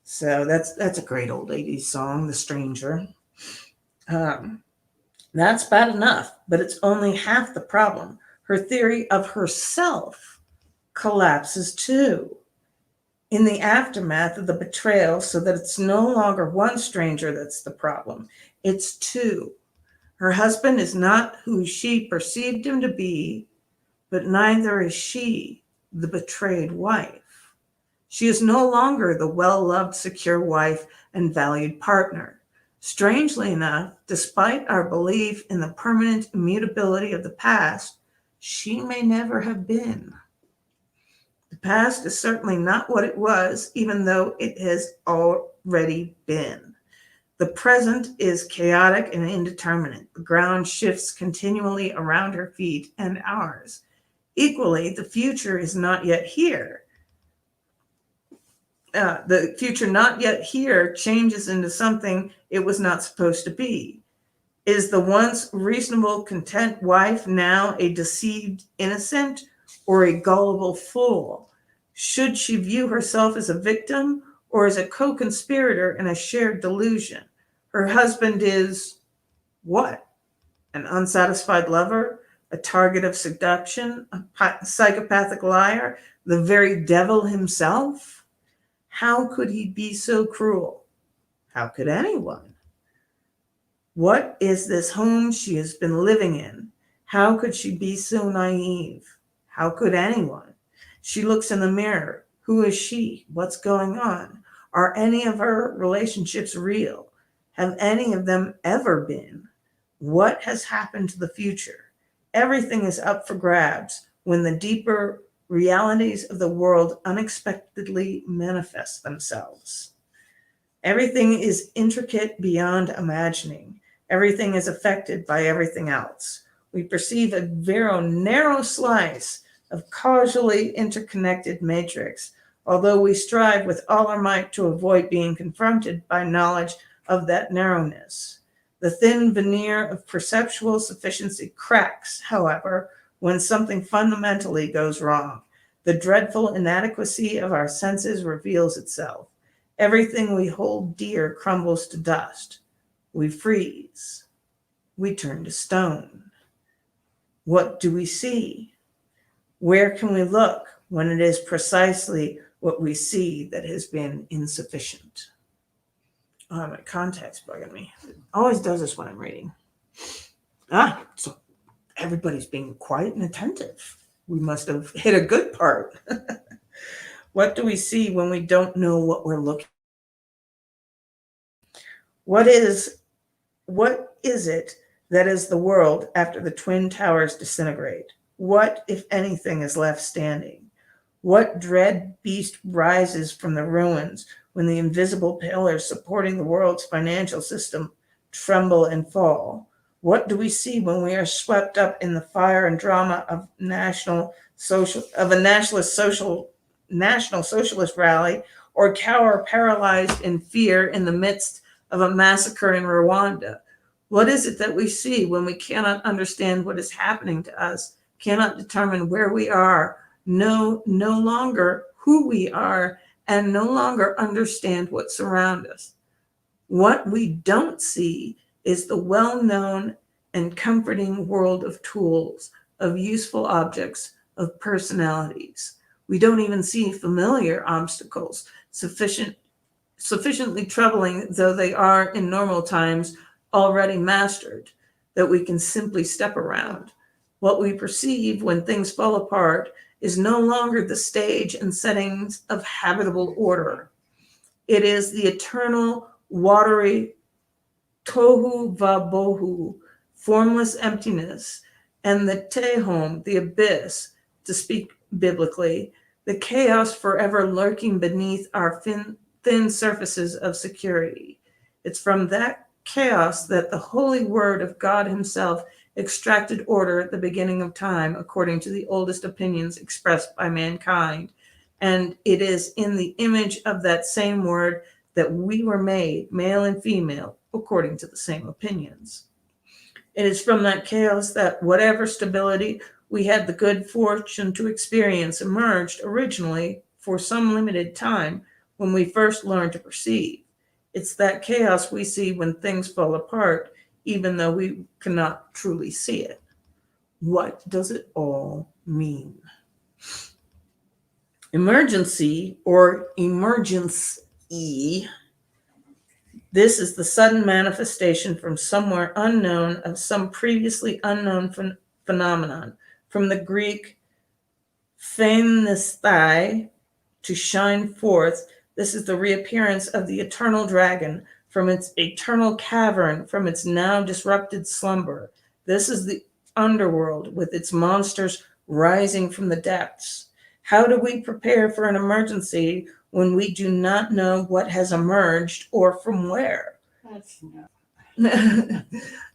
So that's a great old 80s song, The Stranger. That's bad enough, but it's only half the problem. Her theory of herself collapses too. In the aftermath of the betrayal, so that it's no longer one stranger that's the problem, it's two. Her husband is not who she perceived him to be, but neither is she, the betrayed wife. She is no longer the well-loved, secure wife and valued partner. Strangely enough, despite our belief in the permanent immutability of the past, she may never have been. The past is certainly not what it was, even though it has already been. The present is chaotic and indeterminate. The ground shifts continually around her feet and ours. Equally, the future is not yet here. The future not yet here changes into something it was not supposed to be. Is the once reasonable, content wife now a deceived innocent or a gullible fool? Should she view herself as a victim or as a co-conspirator in a shared delusion? Her husband is what? An unsatisfied lover, a target of seduction, a psychopathic liar, the very devil himself? How could he be so cruel? How could anyone? What is this home she has been living in? How could she be so naive? How could anyone? She looks in the mirror. Who is she? What's going on? Are any of her relationships real? Have any of them ever been? What has happened to the future? Everything is up for grabs when the deeper realities of the world unexpectedly manifest themselves. Everything is intricate beyond imagining. Everything is affected by everything else. We perceive a very narrow slice of causally interconnected matrix, although we strive with all our might to avoid being confronted by knowledge of that narrowness. The thin veneer of perceptual sufficiency cracks, however, when something fundamentally goes wrong. The dreadful inadequacy of our senses reveals itself. Everything we hold dear crumbles to dust. We freeze. We turn to stone. What do we see? Where can we look when it is precisely what we see that has been insufficient? Oh, my contact's bugging me. It always does this when I'm reading. So everybody's being quiet and attentive. We must have hit a good part. What do we see when we don't know what we're looking? What is it that is the world after the Twin Towers disintegrate? What, if anything, is left standing? What dread beast rises from the ruins when the invisible pillars supporting the world's financial system tremble and fall? What do we see when we are swept up in the fire and drama of a national socialist rally, or cower paralyzed in fear in the midst of a massacre in Rwanda? What is it that we see when we cannot understand what is happening to us, cannot determine where we are, know no longer who we are, and no longer understand what surrounds us? What we don't see is the well-known and comforting world of tools, of useful objects, of personalities. We don't even see familiar obstacles, sufficiently troubling though they are in normal times, already mastered, that we can simply step around. What we perceive when things fall apart is no longer the stage and settings of habitable order. It is the eternal, watery tohu vabohu, formless emptiness, and the tehom, the abyss, to speak biblically, the chaos forever lurking beneath our thin surfaces of security. It's from that chaos that the holy word of God himself extracted order at the beginning of time, according to the oldest opinions expressed by mankind. And it is in the image of that same word that we were made, male and female, according to the same opinions. It is from that chaos that whatever stability we had the good fortune to experience emerged originally for some limited time when we first learned to perceive. It's that chaos we see when things fall apart, even though we cannot truly see it. What does it all mean? Emergency or emergency. This is the sudden manifestation from somewhere unknown of some previously unknown phenomenon. From the Greek phanesthai, to shine forth, this is the reappearance of the eternal dragon from its eternal cavern, from its now disrupted slumber. This is the underworld with its monsters rising from the depths. How do we prepare for an emergency when we do not know what has emerged or from where? That's enough.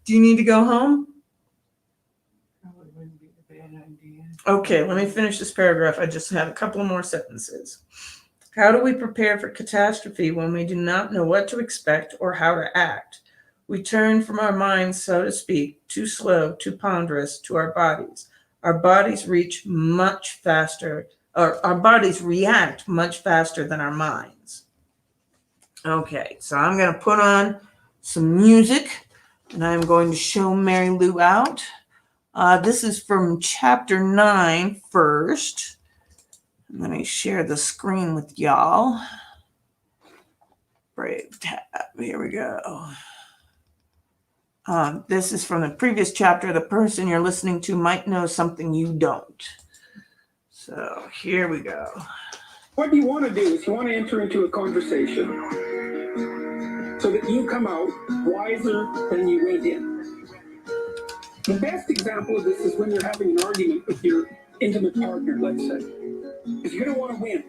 Do you need to go home? Probably wouldn't be a bad idea. Okay, let me finish this paragraph. I just have a couple of more sentences. How do we prepare for catastrophe when we do not know what to expect or how to act? We turn from our minds, so to speak, too slow, too ponderous, to our bodies. Our bodies reach much faster, or our bodies react much faster than our minds. Okay, so I'm going to put on some music and I'm going to show Mary Lou out. This is from chapter 9 first. Let me share the screen with y'all. Brave tab. Here we go. This is from the previous chapter. The person you're listening to might know something you don't. So here we go. What you want to do is you want to enter into a conversation so that you come out wiser than you went in. The best example of this is when you're having an argument with your intimate partner, let's say. Because you're going to want to win.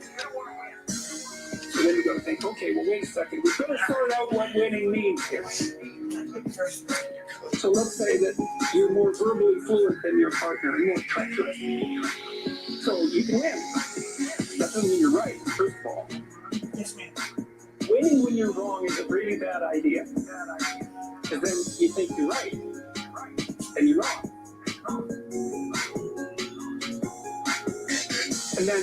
So then you've got to think, okay, well, wait a second. We've got to sort out what winning means here. So let's say that you're more verbally fluent than your partner, and more treacherous. So you can win. That doesn't mean you're right, first of all. Yes, ma'am. Winning when you're wrong is a really bad idea. Because then you think you're right, and you're wrong. And then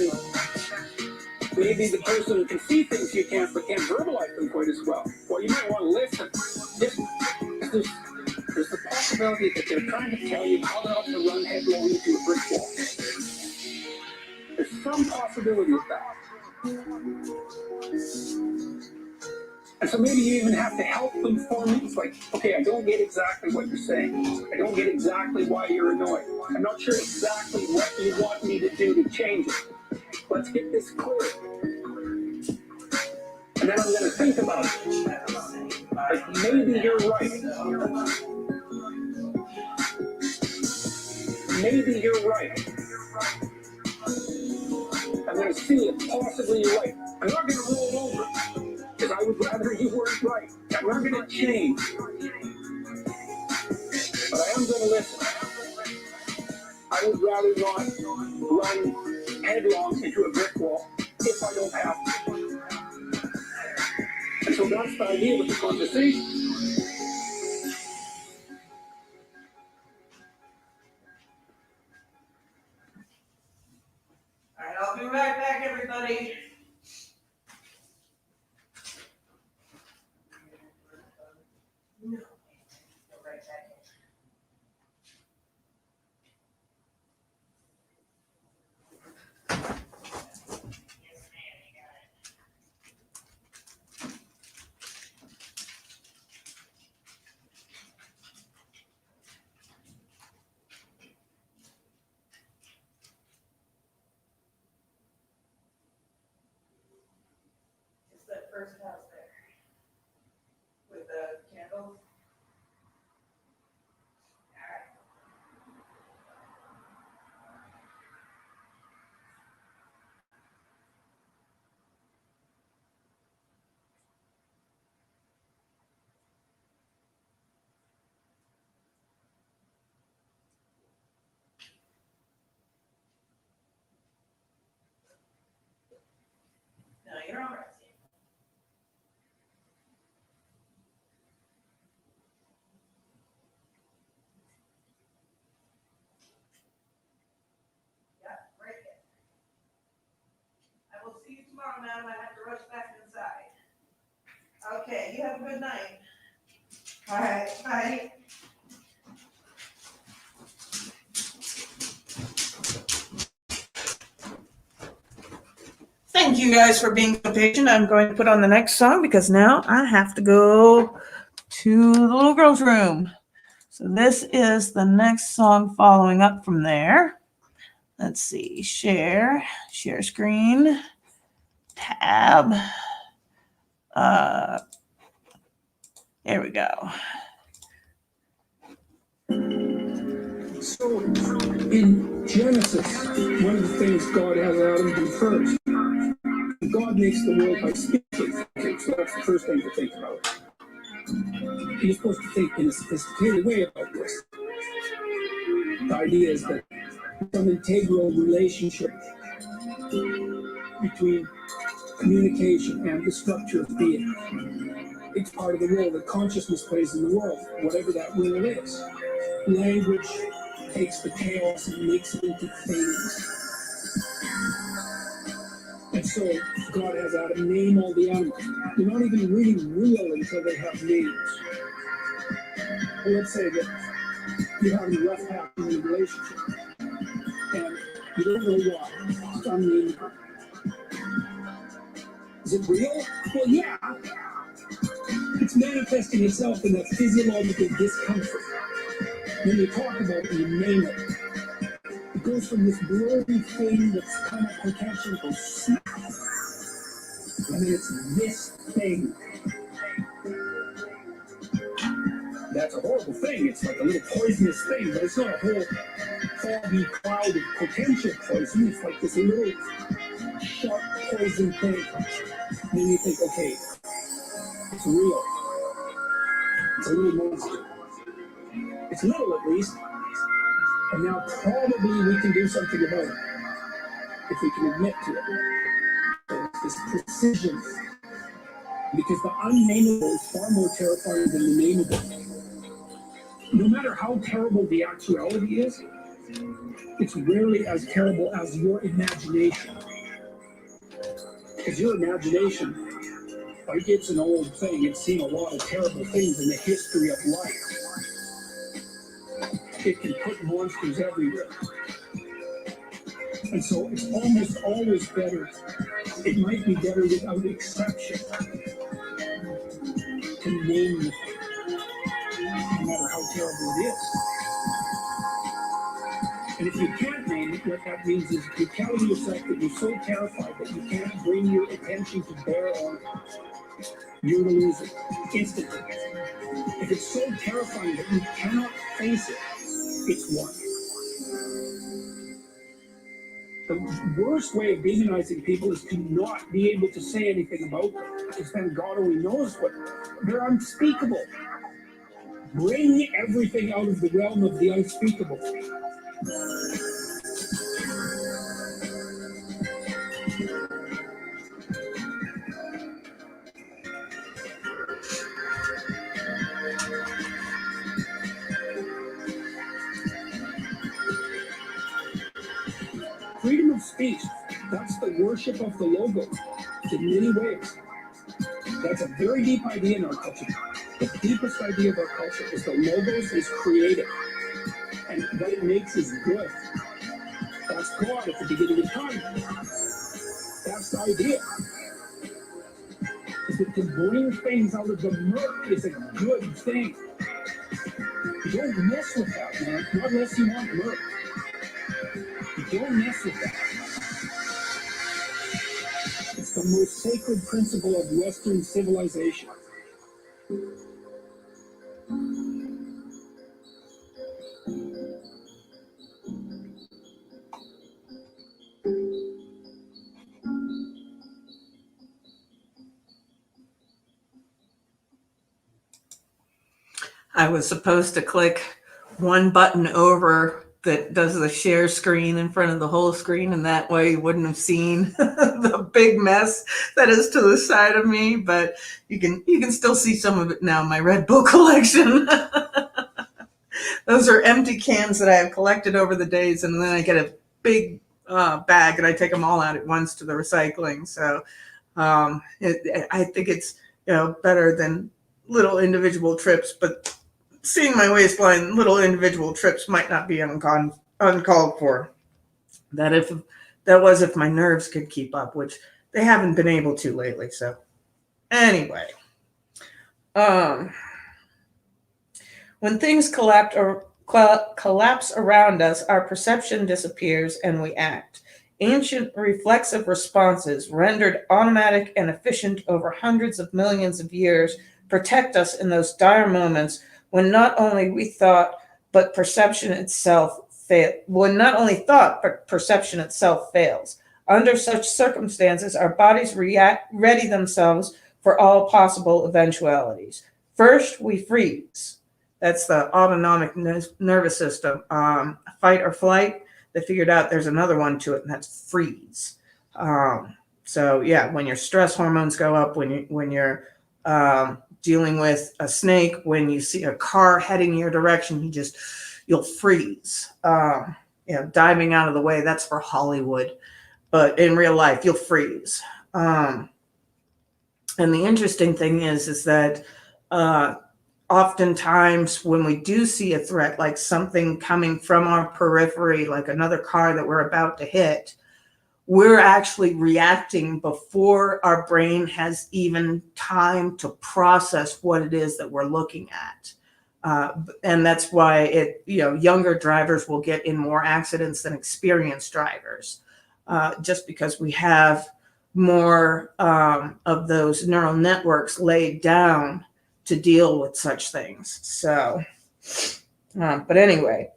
maybe the person can see things you can't, but can't verbalize them quite as well. Well, you might want to listen. There's the possibility that they're trying to tell you how not to run headlong into a brick wall. There's some possibility of that. And so maybe you even have to help them form it. It's like, okay, I don't get exactly what you're saying. I don't get exactly why you're annoyed. I'm not sure exactly what you want me to do to change it. Let's get this clear. And then I'm going to think about it. Like, maybe you're right. Maybe you're right. I'm going to see it. Possibly you're right. I'm not going to roll over because I would rather you weren't right. I'm not going to change. But I am going to listen. I would rather not run headlong into a brick wall if I don't have to. And so that's the idea with the conversation. All right, I'll be right back, everybody. No. Go right back in. It's that first house there with the candles. No, you're all right. Yeah, right there. I will see you tomorrow, madam. I have to rush back inside. Okay, you have a good night. All right, bye. Thank you guys for being so patient. I'm going to put on the next song because now I have to go to the little girl's room. So this is the next song following up from there. Let's see, share screen, tab. There we go. So, in Genesis, one of the things God has Adam do first. God makes the world by speaking. Okay, so that's the first thing to think about. You're supposed to think in a sophisticated way about this. The idea is that some integral relationship between communication and the structure of being. It's part of the role that consciousness plays in the world, whatever that role is. Language takes the chaos and makes it into things. And so God has Adam name all the animals. They're not even really real until they have names. Well, let's say that you're having a rough patch in a relationship, and you don't know why. It's unnamed. Is it real? Well, yeah. It's manifesting itself in that physiological discomfort. When you talk about it, you name it. It goes from this blurry thing that's kind of potential to snap. And then it's this thing. That's a horrible thing. It's like a little poisonous thing, but it's not a whole foggy cloud of potential poison. It's like this little sharp poison thing. And then you think, okay, it's real. It's a little monster. It's little at least. And now probably we can do something about it. If we can admit to it. So it's this precision. Because the unnameable is far more terrifying than the nameable. No matter how terrible the actuality is, it's rarely as terrible as your imagination. Because your imagination, like it's an old thing, it's seen a lot of terrible things in the history of life. It can put monsters everywhere. And so it's almost always better, it might be better without exception, to name the thing, no matter how terrible it is. And if you can't name it, what that means is you're telling yourself that you're so terrified that you can't bring your attention to bear on it. You're going to lose it instantly. If it's so terrifying that you cannot face it, it's won. The worst way of demonizing people is to not be able to say anything about them, because then God only knows what they're unspeakable. Bring everything out of the realm of the unspeakable. Freedom of speech, that's the worship of the logos in many ways. That's a very deep idea in our culture. The deepest idea of our culture is the logos is creative. And what it makes is good. That's God at the beginning of time. That's the idea. Is that to bring things out of the murk is a good thing. You don't mess with that, man. Not unless you want murk. You don't mess with that. It's the most sacred principle of Western civilization. I was supposed to click one button over that does the share screen in front of the whole screen, and that way you wouldn't have seen the big mess that is to the side of me, but you can still see some of it now in my Red Bull collection. Those are empty cans that I have collected over the days, and then I get a big bag and I take them all out at once to the recycling. So I think it's better than little individual trips, but seeing my waistline, little individual trips might not be uncalled for. If my nerves could keep up, which they haven't been able to lately. So anyway, when things collapse around us, our perception disappears and we act. Ancient reflexive responses, rendered automatic and efficient over hundreds of millions of years, protect us in those dire moments when not only we thought, but perception itself when not only thought, but perception itself fails. Under such circumstances, our bodies ready themselves for all possible eventualities. First, we freeze. That's the autonomic nervous system. Fight or flight. They figured out there's another one to it, and that's freeze. So yeah, when your stress hormones go up, when you're dealing with a snake, when you see a car heading your direction, you'll freeze. Diving out of the way, that's for Hollywood, but in real life, you'll freeze. And the interesting thing is that oftentimes when we do see a threat, like something coming from our periphery, like another car that we're about to hit, we're actually reacting before our brain has even time to process what it is that we're looking at. And that's why younger drivers will get in more accidents than experienced drivers, just because we have more of those neural networks laid down to deal with such things. So, but anyway,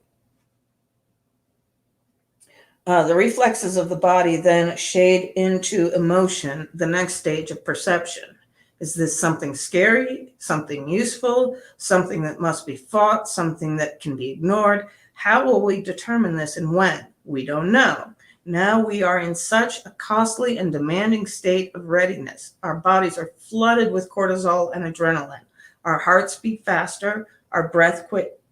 the reflexes of the body then shade into emotion, the next stage of perception. Is this something scary, something useful, something that must be fought, something that can be ignored? How will we determine this and when? We don't know. Now we are in such a costly and demanding state of readiness. Our bodies are flooded with cortisol and adrenaline. Our hearts beat faster, our breath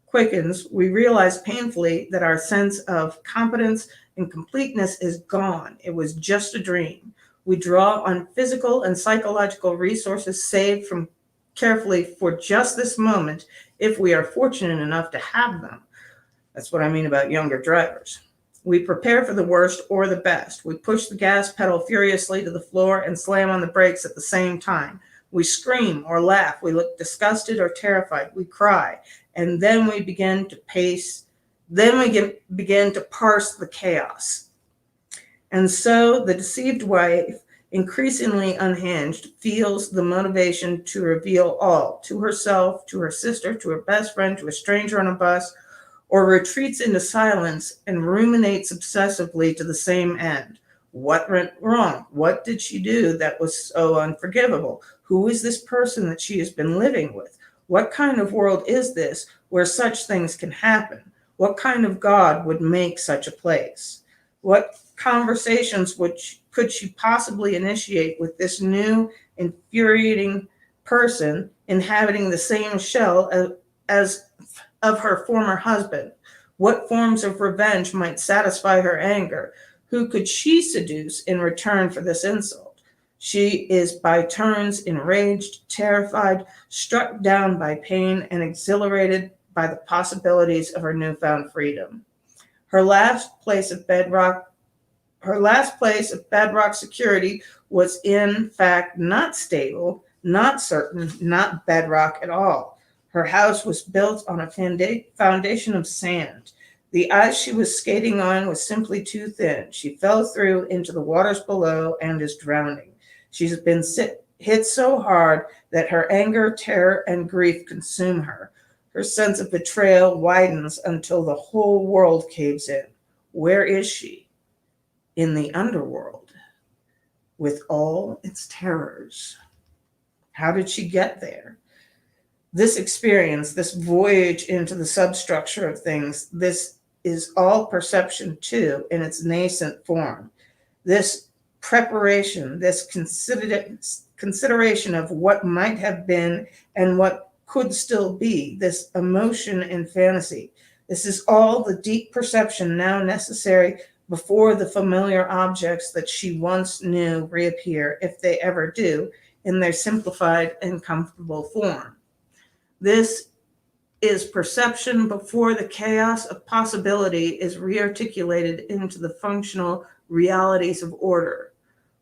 quickens. We realize painfully that our sense of competence and completeness is gone. It was just a dream. We draw on physical and psychological resources saved from carefully for just this moment, if we are fortunate enough to have them. That's what I mean about younger drivers. We prepare for the worst or the best. We push the gas pedal furiously to the floor and slam on the brakes at the same time. We scream or laugh. We look disgusted or terrified. We cry. And then we begin to pace. Then we begin to parse the chaos. And so the deceived wife, increasingly unhinged, feels the motivation to reveal all to herself, to her sister, to her best friend, to a stranger on a bus, or retreats into silence and ruminates obsessively to the same end. What went wrong? What did she do that was so unforgivable? Who is this person that she has been living with? What kind of world is this where such things can happen? What kind of God would make such a place? What conversations could she possibly initiate with this new, infuriating person inhabiting the same shell as of her former husband? What forms of revenge might satisfy her anger? Who could she seduce in return for this insult? She is by turns enraged, terrified, struck down by pain, and exhilarated by the possibilities of her newfound freedom. Her last place of bedrock security was in fact not stable, not certain, not bedrock at all. Her house was built on a foundation of sand. The ice she was skating on was simply too thin. She fell through into the waters below and is drowning. She's been hit so hard that her anger, terror, and grief consume her. Her sense of betrayal widens until the whole world caves in. Where is she? In the underworld, with all its terrors. How did she get there? This experience, this voyage into the substructure of things, this is all perception too, in its nascent form. This preparation, this consideration of what might have been and what could still be, this emotion and fantasy. This is all the deep perception now necessary before the familiar objects that she once knew reappear, if they ever do, in their simplified and comfortable form. This is perception before the chaos of possibility is rearticulated into the functional realities of order.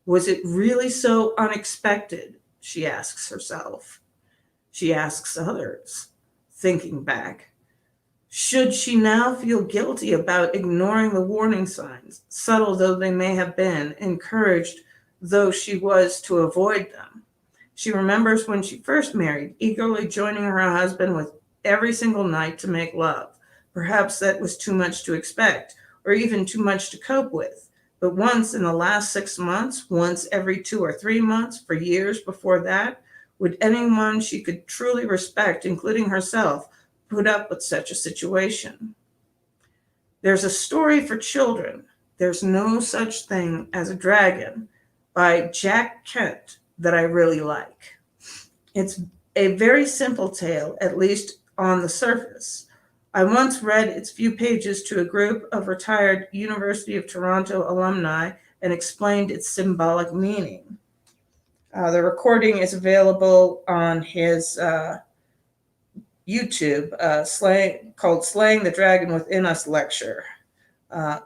Was it really so unexpected? She asks herself. She asks others, thinking back. Should she now feel guilty about ignoring the warning signs, subtle though they may have been, encouraged though she was to avoid them? She remembers when she first married, eagerly joining her husband with every single night to make love. Perhaps that was too much to expect, or even too much to cope with. But once in the last 6 months, once every 2 or 3 months, for years before that, would anyone she could truly respect, including herself, put up with such a situation? There's a story for children, There's No Such Thing as a Dragon, by Jack Kent, that I really like. It's a very simple tale, at least on the surface. I once read its few pages to a group of retired University of Toronto alumni and explained its symbolic meaning. The recording is available on his YouTube, called Slaying the Dragon Within Us lecture,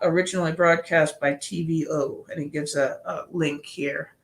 originally broadcast by TVO, and he gives a link here.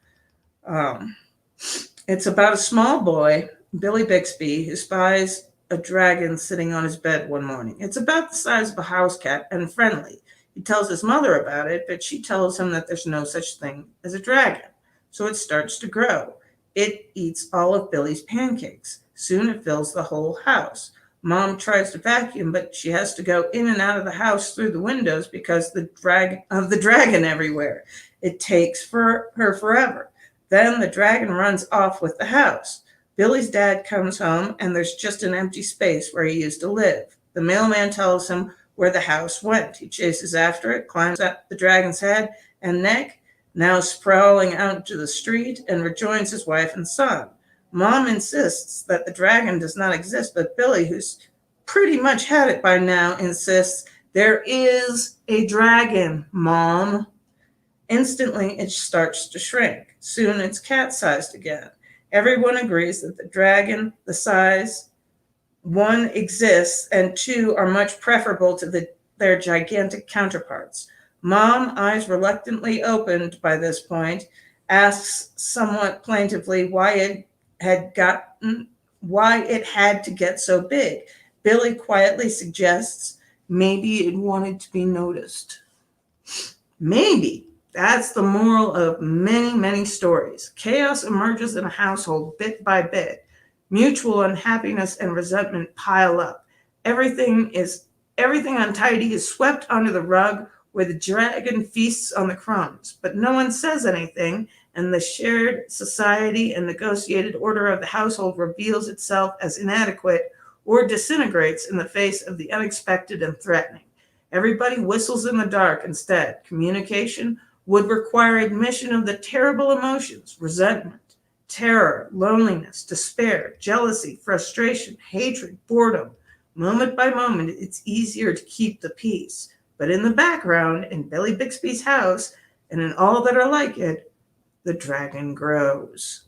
It's about a small boy, Billy Bixby, who spies a dragon sitting on his bed one morning. It's about the size of a house cat and friendly. He tells his mother about it, but she tells him that there's no such thing as a dragon. So it starts to grow. It eats all of Billy's pancakes. Soon it fills the whole house. Mom tries to vacuum, but she has to go in and out of the house through the windows because the dragon everywhere. It takes for her forever. Then the dragon runs off with the house. Billy's dad comes home, and there's just an empty space where he used to live. The mailman tells him where the house went. He chases after it, climbs up the dragon's head and neck, now sprawling out to the street, and rejoins his wife and son. Mom insists that the dragon does not exist, but Billy, who's pretty much had it by now, insists, "There is a dragon, Mom." Instantly, it starts to shrink. Soon it's cat-sized again. Everyone agrees that the dragon, the size, one, exists, and two, are much preferable to their gigantic counterparts. Mom, eyes reluctantly opened by this point, asks somewhat plaintively why it had to get so big. Billy quietly suggests maybe it wanted to be noticed. Maybe. That's the moral of many, many stories. Chaos emerges in a household bit by bit. Mutual unhappiness and resentment pile up. Everything untidy is swept under the rug, where the dragon feasts on the crumbs. But no one says anything, and the shared society and negotiated order of the household reveals itself as inadequate or disintegrates in the face of the unexpected and threatening. Everybody whistles in the dark instead. Communication would require admission of the terrible emotions: resentment, terror, loneliness, despair, jealousy, frustration, hatred, boredom. Moment by moment, it's easier to keep the peace. But in the background, in Billy Bixby's house, and in all that are like it, the dragon grows.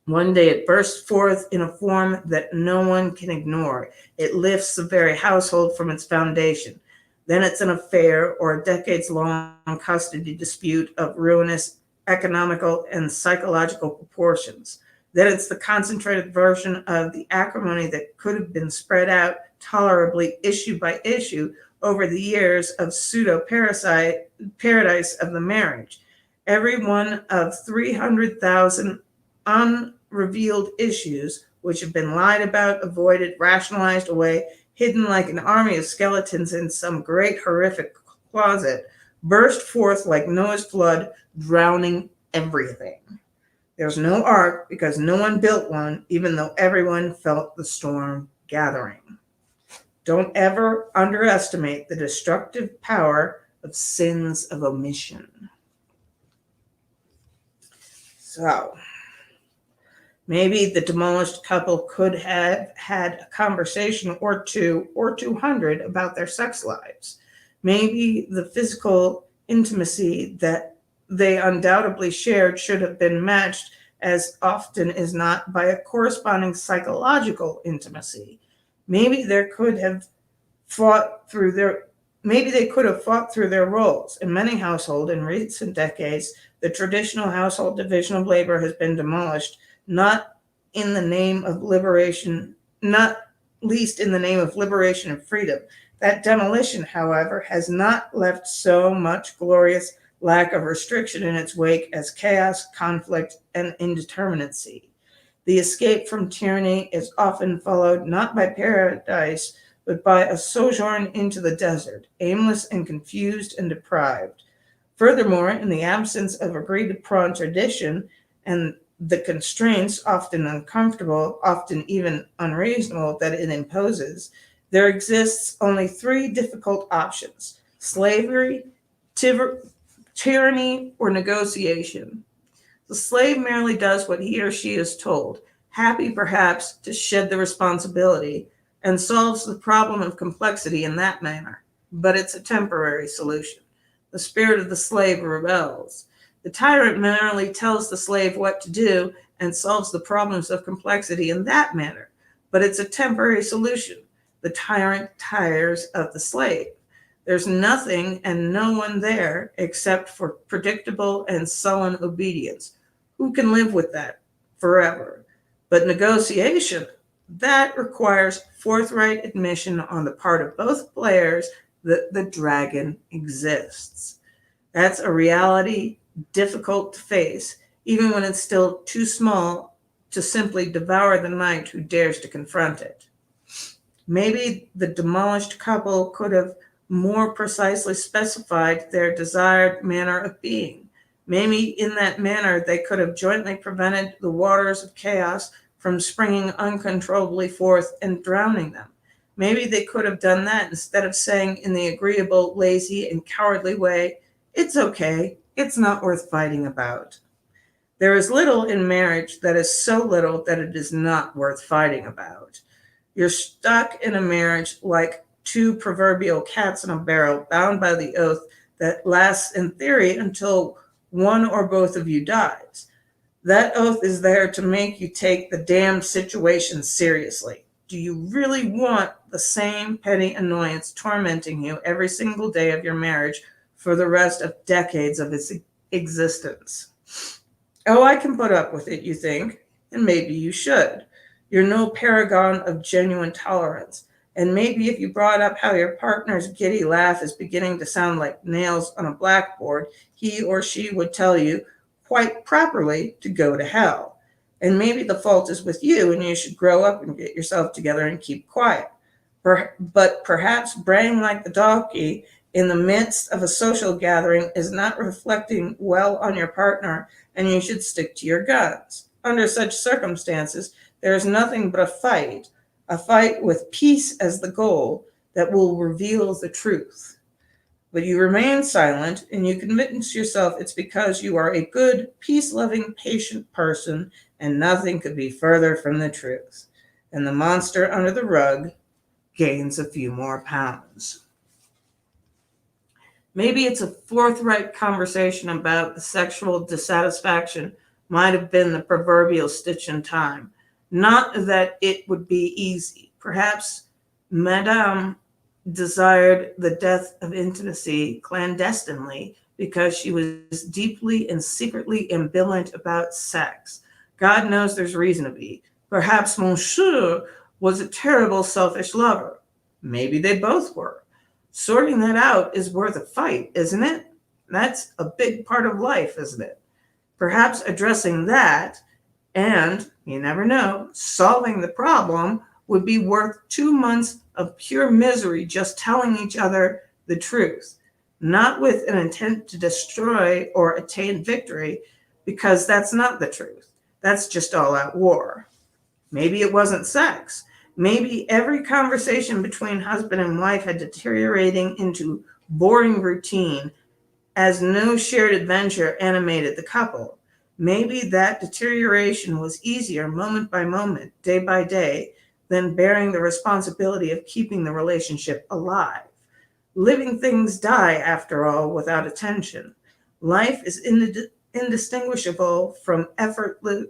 One day it bursts forth in a form that no one can ignore. It lifts the very household from its foundation. Then it's an affair or a decades-long custody dispute of ruinous economical and psychological proportions. Then it's the concentrated version of the acrimony that could have been spread out tolerably issue by issue over the years of pseudo-paradise of the marriage. Every one of 300,000 unrevealed issues, which have been lied about, avoided, rationalized away, hidden like an army of skeletons in some great horrific closet, burst forth like Noah's flood, drowning everything. There's no ark because no one built one, even though everyone felt the storm gathering. Don't ever underestimate the destructive power of sins of omission. So, maybe the demolished couple could have had a conversation or two or 200 about their sex lives. Maybe the physical intimacy that they undoubtedly shared should have been matched as often as not by a corresponding psychological intimacy. Maybe they could have fought through their roles. In many households in recent decades, the traditional household division of labor has been demolished, not in the name of liberation, not least in the name of liberation and freedom. That demolition, however, has not left so much glorious lack of restriction in its wake as chaos, conflict, and indeterminacy. The escape from tyranny is often followed not by paradise, but by a sojourn into the desert, aimless and confused and deprived. Furthermore, in the absence of agreed upon tradition and the constraints, often uncomfortable, often even unreasonable, that it imposes, there exists only three difficult options: slavery, tyranny, or negotiation. The slave merely does what he or she is told, happy perhaps to shed the responsibility, and solves the problem of complexity in that manner. But it's a temporary solution. The spirit of the slave rebels. The tyrant merely tells the slave what to do and solves the problems of complexity in that manner. But it's a temporary solution. The tyrant tires of the slave. There's nothing and no one there except for predictable and sullen obedience. Who can live with that forever? But negotiation, that requires forthright admission on the part of both players that the dragon exists. That's a reality difficult to face, even when it's still too small to simply devour the knight who dares to confront it. Maybe the demolished couple could have more precisely specified their desired manner of being. Maybe in that manner they could have jointly prevented the waters of chaos from springing uncontrollably forth and drowning them. Maybe they could have done that instead of saying in the agreeable, lazy, and cowardly way, "It's okay, it's not worth fighting about." There is little in marriage that is so little that it is not worth fighting about. You're stuck in a marriage like two proverbial cats in a barrel, bound by the oath that lasts in theory until one or both of you dies. That oath is there to make you take the damned situation seriously. Do you really want the same petty annoyance tormenting you every single day of your marriage for the rest of decades of its existence? Oh, I can put up with it, you think, and maybe you should. You're no paragon of genuine tolerance. And maybe if you brought up how your partner's giddy laugh is beginning to sound like nails on a blackboard, he or she would tell you, quite properly, to go to hell. And maybe the fault is with you and you should grow up and get yourself together and keep quiet. But perhaps braying like the donkey in the midst of a social gathering is not reflecting well on your partner, and you should stick to your guns. Under such circumstances, there is nothing but a fight with peace as the goal that will reveal the truth. But you remain silent and you convince yourself it's because you are a good, peace-loving, patient person, and nothing could be further from the truth. And the monster under the rug gains a few more pounds. Maybe it's a forthright conversation about the sexual dissatisfaction might have been the proverbial stitch in time. Not that it would be easy. Perhaps Madame desired the death of intimacy clandestinely because she was deeply and secretly ambivalent about sex. God knows there's reason to be. Perhaps Monsieur was a terrible selfish lover. Maybe they both were. Sorting that out is worth a fight, isn't it? That's a big part of life, isn't it? Perhaps addressing that and, you never know, solving the problem would be worth 2 months of pure misery just telling each other the truth, not with an intent to destroy or attain victory, because that's not the truth. That's just all-out war. Maybe it wasn't sex. Maybe every conversation between husband and wife had deteriorating into boring routine as no shared adventure animated the couple. Maybe that deterioration was easier moment by moment, day by day, than bearing the responsibility of keeping the relationship alive. Living things die, after all, without attention. Life is indistinguishable from effortful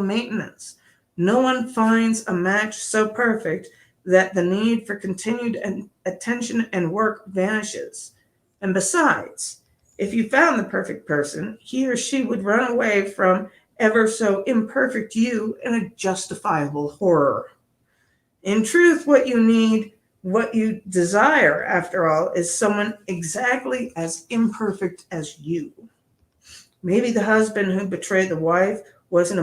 maintenance. No one finds a match so perfect that the need for continued attention and work vanishes. And besides, if you found the perfect person, he or she would run away from ever so imperfect you in a justifiable horror. In truth, what you need, what you desire, after all, is someone exactly as imperfect as you. Maybe the husband who betrayed the wife was an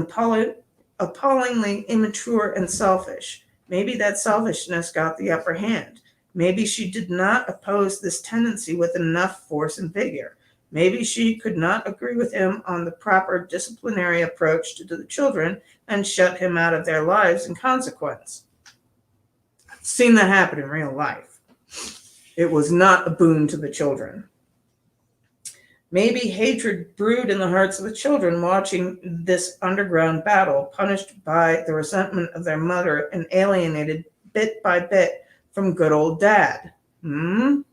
appallingly immature and selfish. Maybe that selfishness got the upper hand. Maybe she did not oppose this tendency with enough force and vigor. Maybe she could not agree with him on the proper disciplinary approach to the children and shut him out of their lives in consequence. I've seen that happen in real life. It was not a boon to the children. Maybe hatred brewed in the hearts of the children watching this underground battle, punished by the resentment of their mother and alienated bit by bit from good old dad. Maybe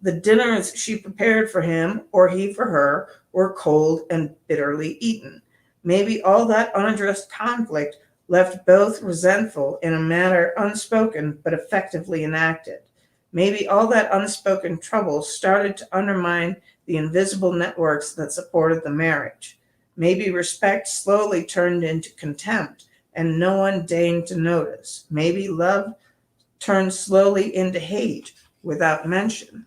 the dinners she prepared for him or he for her were cold and bitterly eaten. Maybe all that unaddressed conflict left both resentful in a manner unspoken but effectively enacted. Maybe all that unspoken trouble started to undermine the invisible networks that supported the marriage. Maybe respect slowly turned into contempt and no one deigned to notice. Maybe love turned slowly into hate without mention.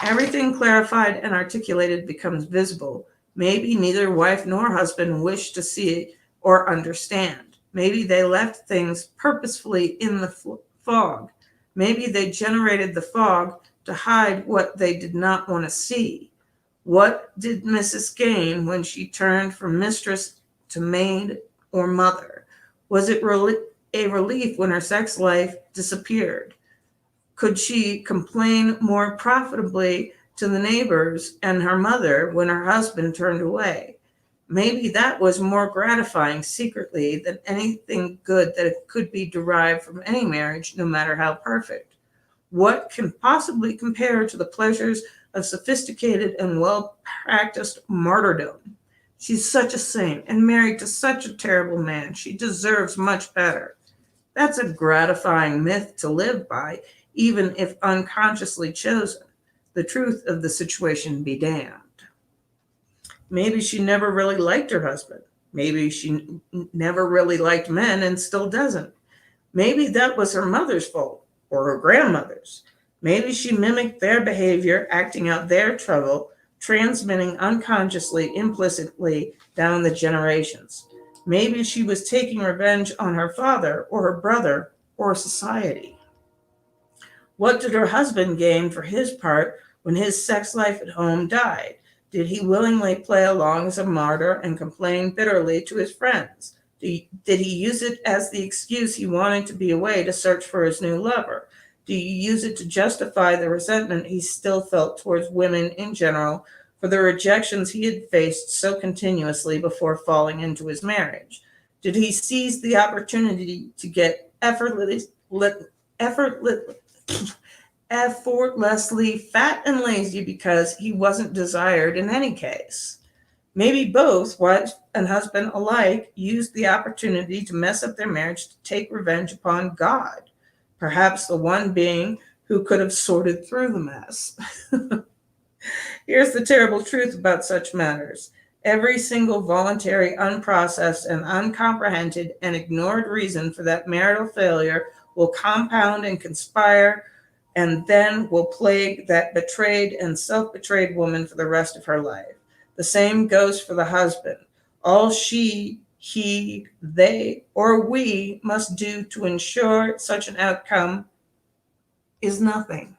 Everything clarified and articulated becomes visible. Maybe neither wife nor husband wished to see or understand. Maybe they left things purposefully in the fog. Maybe they generated the fog to hide what they did not want to see. What did Mrs. gain when she turned from mistress to maid or mother? Was it a relief when her sex life disappeared? Could she complain more profitably to the neighbors and her mother when her husband turned away? Maybe that was more gratifying secretly than anything good that could be derived from any marriage, no matter how perfect. What can possibly compare to the pleasures of sophisticated and well-practiced martyrdom? She's such a saint and married to such a terrible man. She deserves much better. That's a gratifying myth to live by, even if unconsciously chosen. The truth of the situation be damned. Maybe she never really liked her husband. Maybe she never really liked men and still doesn't. Maybe that was her mother's fault or her grandmother's. Maybe she mimicked their behavior, acting out their trouble, transmitting unconsciously, implicitly down the generations. Maybe she was taking revenge on her father or her brother or society. What did her husband gain for his part when his sex life at home died? Did he willingly play along as a martyr and complain bitterly to his friends? Did he use it as the excuse he wanted to be away to search for his new lover? Did he use it to justify the resentment he still felt towards women in general for the rejections he had faced so continuously before falling into his marriage? Did he seize the opportunity to get effortlessly fat and lazy because he wasn't desired in any case? Maybe both, wife and husband alike, used the opportunity to mess up their marriage to take revenge upon God, perhaps the one being who could have sorted through the mess. Here's the terrible truth about such matters. Every single voluntary, unprocessed, and uncomprehended and ignored reason for that marital failure will compound and conspire and then will plague that betrayed and self-betrayed woman for the rest of her life. The same goes for the husband. All she, he, they, or we must do to ensure such an outcome is nothing.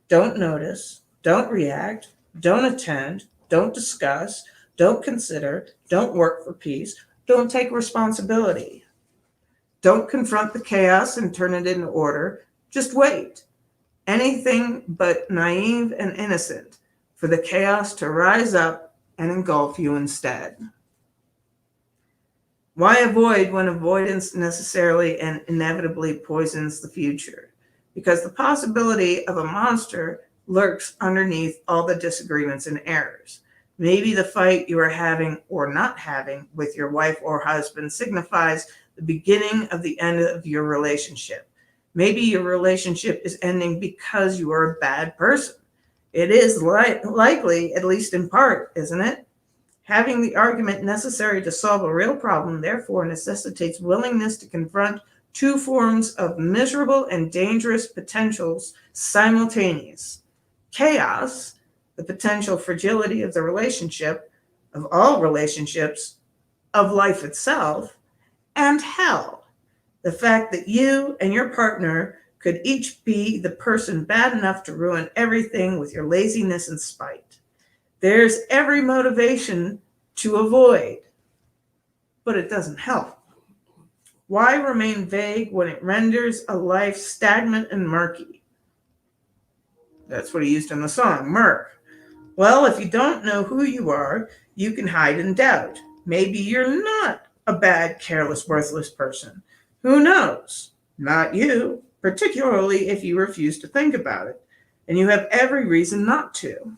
Don't notice, don't react, don't attend, don't discuss, don't consider, don't work for peace, don't take responsibility. Don't confront the chaos and turn it into order. Just wait. Anything but naive and innocent for the chaos to rise up and engulf you instead. Why avoid when avoidance necessarily and inevitably poisons the future? Because the possibility of a monster lurks underneath all the disagreements and errors. Maybe the fight you are having or not having with your wife or husband signifies the beginning of the end of your relationship. Maybe your relationship is ending because you are a bad person. It is likely, at least in part, isn't it? Having the argument necessary to solve a real problem, therefore, necessitates willingness to confront two forms of miserable and dangerous potentials simultaneous. Chaos, the potential fragility of the relationship, of all relationships, of life itself, And hell, the fact that you and your partner could each be the person bad enough to ruin everything with your laziness and spite. There's every motivation to avoid, but it doesn't help. Why remain vague when it renders a life stagnant and murky? That's what he used in the song, murk. Well, if you don't know who you are, you can hide in doubt. Maybe you're not a bad, careless, worthless person. Who knows? Not you, particularly if you refuse to think about it. And you have every reason not to.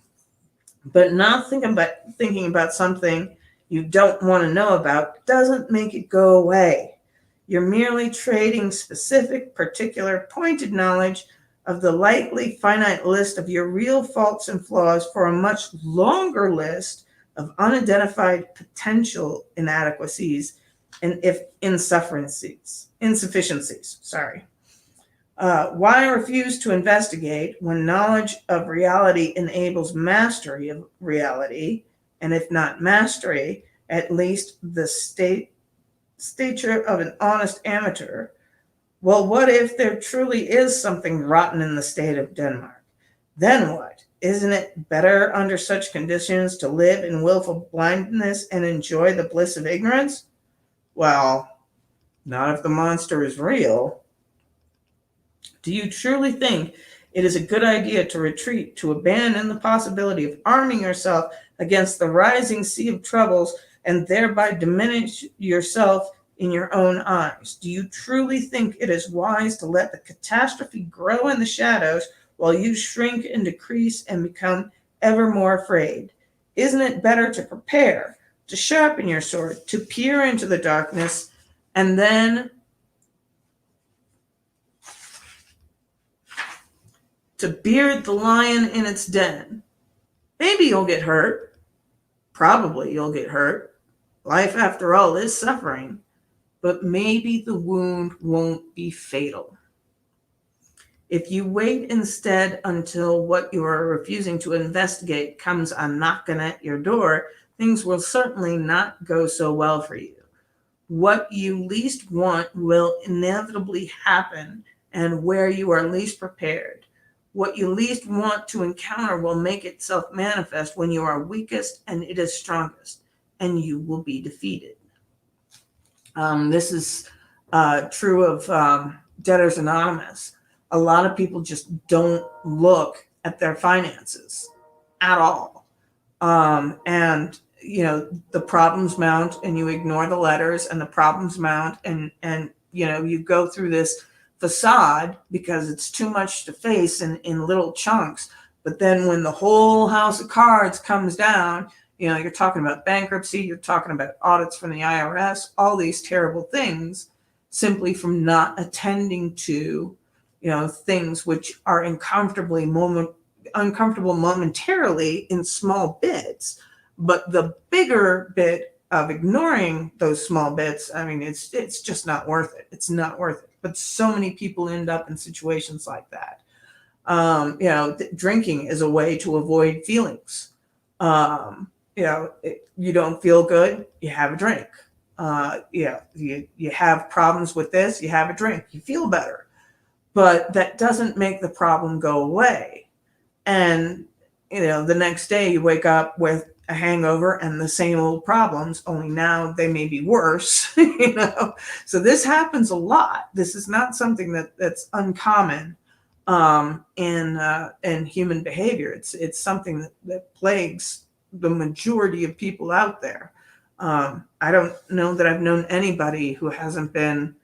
But not thinking about something you don't want to know about doesn't make it go away. You're merely trading specific, particular, pointed knowledge of the likely finite list of your real faults and flaws for a much longer list of unidentified potential inadequacies and if insufficiencies. Why refuse to investigate when knowledge of reality enables mastery of reality, and if not mastery, at least the stature of an honest amateur? Well, what if there truly is something rotten in the state of Denmark? Then what? Isn't it better under such conditions to live in willful blindness and enjoy the bliss of ignorance? Well, not if the monster is real. Do you truly think it is a good idea to retreat, to abandon the possibility of arming yourself against the rising sea of troubles and thereby diminish yourself in your own eyes? Do you truly think it is wise to let the catastrophe grow in the shadows while you shrink and decrease and become ever more afraid? Isn't it better to prepare, to sharpen your sword, to peer into the darkness, and then to beard the lion in its den? Maybe you'll get hurt. Probably you'll get hurt. Life, after all, is suffering. But maybe the wound won't be fatal. If you wait instead until what you are refusing to investigate comes a knocking at your door, things will certainly not go so well for you. What you least want will inevitably happen, and where you are least prepared. What you least want to encounter will make itself manifest when you are weakest and it is strongest, and you will be defeated. This is true of Debtors Anonymous. A lot of people just don't look at their finances at all. And, you know, the problems mount and you ignore the letters, and the problems mount, and you know, you go through this facade because it's too much to face in little chunks. But then when the whole house of cards comes down, you know, you're talking about bankruptcy, you're talking about audits from the IRS, all these terrible things, simply from not attending to, you know, things which are uncomfortable momentarily in small bits. But the bigger bit of ignoring those small bits, I mean, it's just not worth it. It's not worth it. But so many people end up in situations like that. You know, drinking is a way to avoid feelings. You know, you don't feel good, you have a drink. You have problems with this, you have a drink, you feel better. But that doesn't make the problem go away. And, you know, the next day you wake up with a hangover and the same old problems, only now they may be worse, you know. So this happens a lot. This is not something that's uncommon in human behavior. It's something that plagues the majority of people out there. I don't know that I've known anybody who hasn't been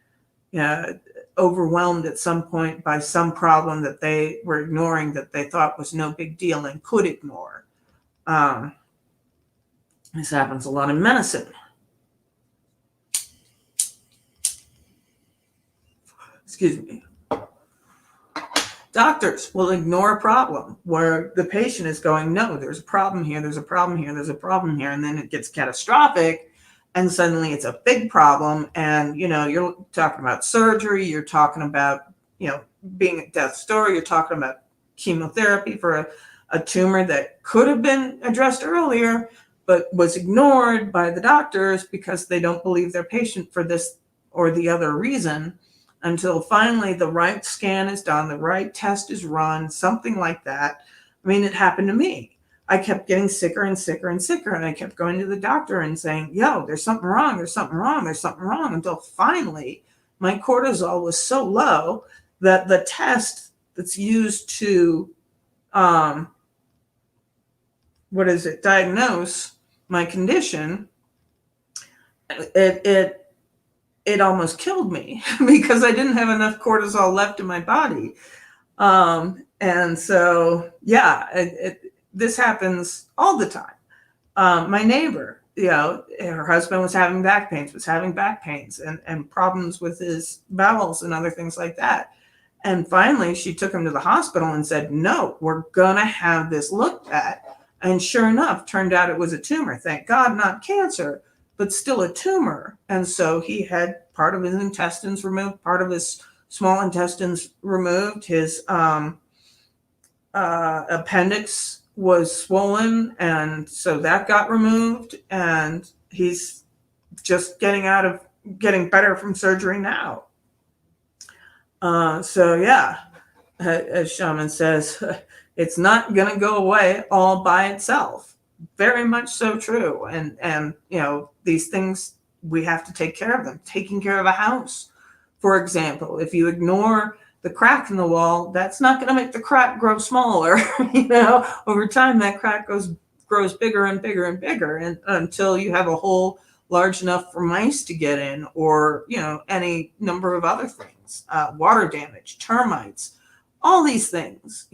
overwhelmed at some point by some problem that they were ignoring that they thought was no big deal and could ignore. This happens a lot in medicine. Excuse me. Doctors will ignore a problem where the patient is going, no, there's a problem here, there's a problem here, there's a problem here, and then it gets catastrophic, and suddenly it's a big problem, and, you know, you're talking about surgery, you're talking about, you know, being at death's door, you're talking about chemotherapy for a tumor that could have been addressed earlier, but was ignored by the doctors because they don't believe their patient for this or the other reason until finally the right scan is done, the right test is run, something like that. I mean, it happened to me. I kept getting sicker and sicker and sicker, and I kept going to the doctor and saying, yo, there's something wrong, there's something wrong, there's something wrong, until finally my cortisol was so low that the test that's used to diagnose my condition, it almost killed me because I didn't have enough cortisol left in my body. And so, yeah, this happens all the time. My neighbor, her husband was having back pains and problems with his bowels and other things like that. And finally, she took him to the hospital and said, no, we're going to have this looked at. And sure enough, turned out it was a tumor. Thank God, not cancer, but still a tumor. And so he had part of his intestines removed, part of his small intestines removed. His appendix was swollen, and so that got removed. And he's just getting better from surgery now. So yeah, as Shaman says, it's not going to go away all by itself. Very much so true. And these things, we have to take care of them. Taking care of a house, for example, if you ignore the crack in the wall, that's not going to make the crack grow smaller. Over time, that crack grows bigger and bigger and bigger, and until you have a hole large enough for mice to get in, or any number of other things, water damage, termites, all these things.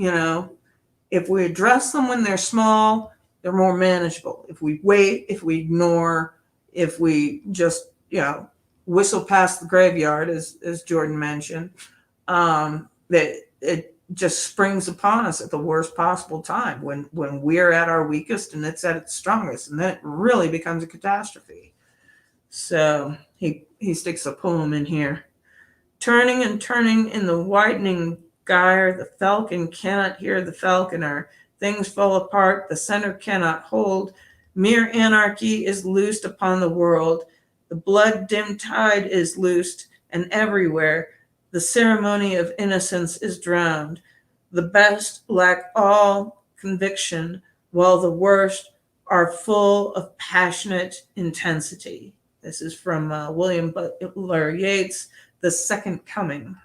If we address them when they're small, they're more manageable. If we wait, if we ignore, if we just whistle past the graveyard, as Jordan mentioned, that it just springs upon us at the worst possible time, when we're at our weakest and it's at its strongest, and then it really becomes a catastrophe. So he sticks a poem in here. Turning and turning in the widening gyre, the falcon cannot hear the falconer. Things fall apart, the center cannot hold. Mere anarchy is loosed upon the world. The blood-dimmed tide is loosed, and everywhere the ceremony of innocence is drowned. The best lack all conviction, while the worst are full of passionate intensity. This is from William Butler Yeats, The Second Coming.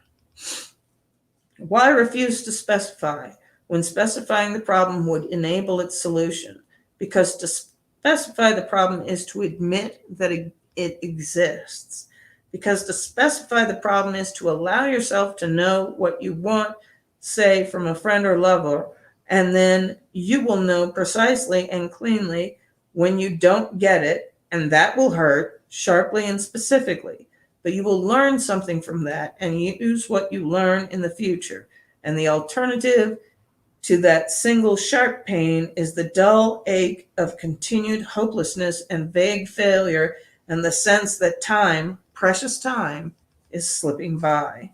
Why refuse to specify when specifying the problem would enable its solution? Because to specify the problem is to admit that it exists. Because to specify the problem is to allow yourself to know what you want, say, from a friend or lover, and then you will know precisely and cleanly when you don't get it, and that will hurt sharply and specifically. But you will learn something from that and use what you learn in the future. And the alternative to that single sharp pain is the dull ache of continued hopelessness and vague failure, and the sense that time, precious time, is slipping by.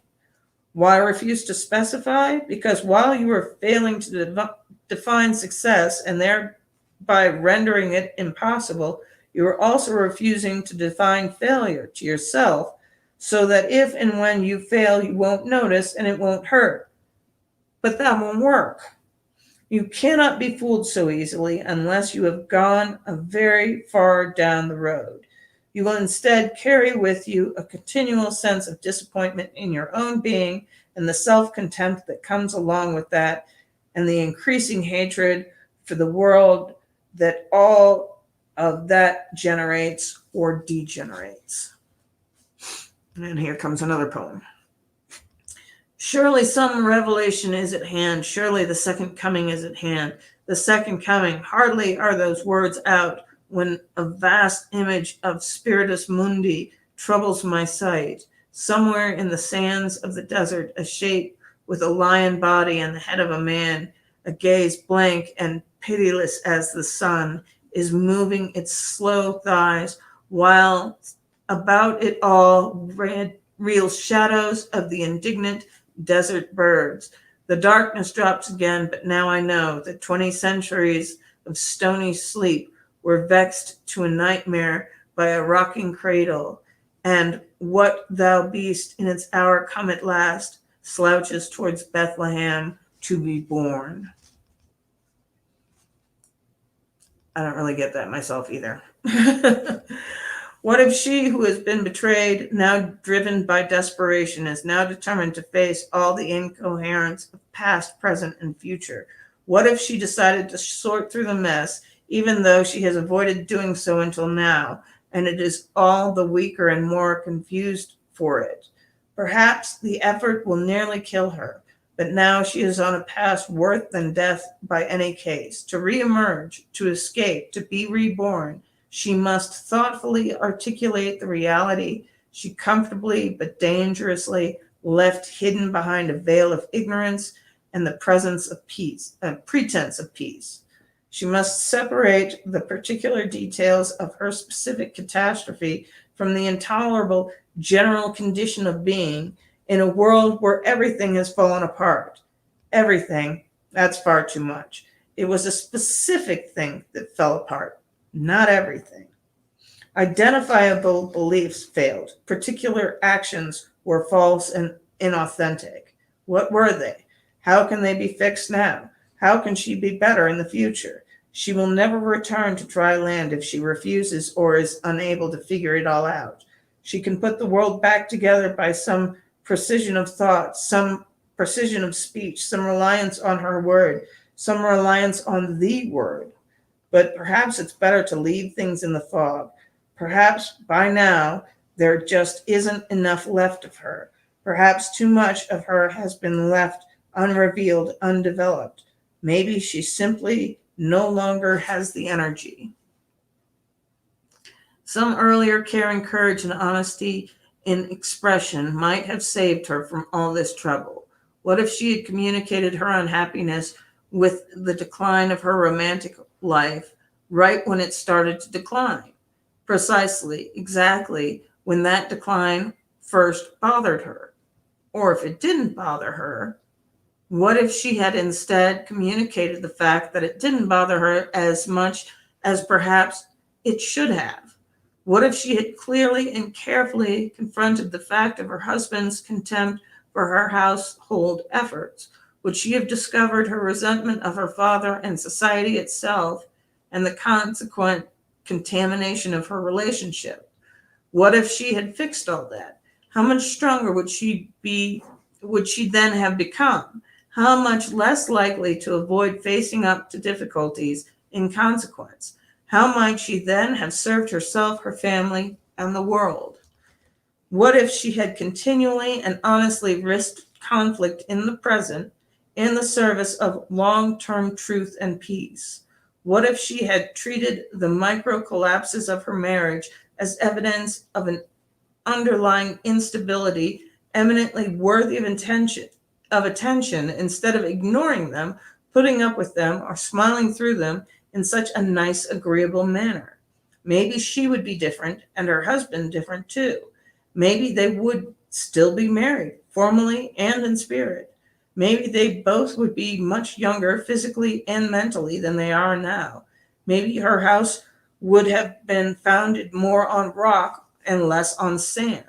Why refuse to specify? Because while you are failing to define success and thereby rendering it impossible, you are also refusing to define failure to yourself, so that if and when you fail, you won't notice and it won't hurt. But that won't work. You cannot be fooled so easily unless you have gone a very far down the road. You will instead carry with you a continual sense of disappointment in your own being and the self-contempt that comes along with that, and the increasing hatred for the world that all of that generates or degenerates. And here comes another poem. Surely some revelation is at hand. Surely the second coming is at hand. The second coming. Hardly are those words out when a vast image of spiritus mundi troubles my sight. Somewhere in the sands of the desert, a shape with a lion body and the head of a man, a gaze blank and pitiless as the sun, is moving its slow thighs, while about it all reel shadows of the indignant desert birds. The darkness drops again, but now I know that 20 centuries of stony sleep were vexed to a nightmare by a rocking cradle, And what thou beast in its hour come at last, slouches towards Bethlehem to be born. I don't really get that myself either. What if she who has been betrayed, now driven by desperation, is now determined to face all the incoherence of past, present, and future? What if she decided to sort through the mess, even though she has avoided doing so until now, and it is all the weaker and more confused for it? Perhaps the effort will nearly kill her, but now she is on a path worse than death by any case. To reemerge, to escape, to be reborn, she must thoughtfully articulate the reality she comfortably but dangerously left hidden behind a veil of ignorance and the pretense of peace. She must separate the particular details of her specific catastrophe from the intolerable general condition of being in a world where everything has fallen apart. Everything, that's far too much. It was a specific thing that fell apart, not everything. Identifiable beliefs failed. Particular actions were false and inauthentic. What were they? How can they be fixed now? How can she be better in the future? She will never return to dry land if she refuses or is unable to figure it all out. She can put the world back together by some precision of thought, some precision of speech, some reliance on her word, some reliance on the word. But perhaps it's better to leave things in the fog. Perhaps by now there just isn't enough left of her. Perhaps too much of her has been left unrevealed, undeveloped. Maybe she simply no longer has the energy. Some earlier care and courage and honesty in expression might have saved her from all this trouble. What if she had communicated her unhappiness with the decline of her romantic life right when it started to decline? Precisely, exactly when that decline first bothered her. Or if it didn't bother her, what if she had instead communicated the fact that it didn't bother her as much as perhaps it should have? What if she had clearly and carefully confronted the fact of her husband's contempt for her household efforts? Would she have discovered her resentment of her father and society itself and the consequent contamination of her relationship? What if she had fixed all that? How much stronger would she then have become? How much less likely to avoid facing up to difficulties in consequence? How might she then have served herself, her family, and the world? What if she had continually and honestly risked conflict in the present in the service of long-term truth and peace? What if she had treated the micro collapses of her marriage as evidence of an underlying instability eminently worthy of attention instead of ignoring them, putting up with them, or smiling through them in such a nice, agreeable manner? Maybe she would be different and her husband different too. Maybe they would still be married, formally and in spirit. Maybe they both would be much younger physically and mentally than they are now. Maybe her house would have been founded more on rock and less on sand.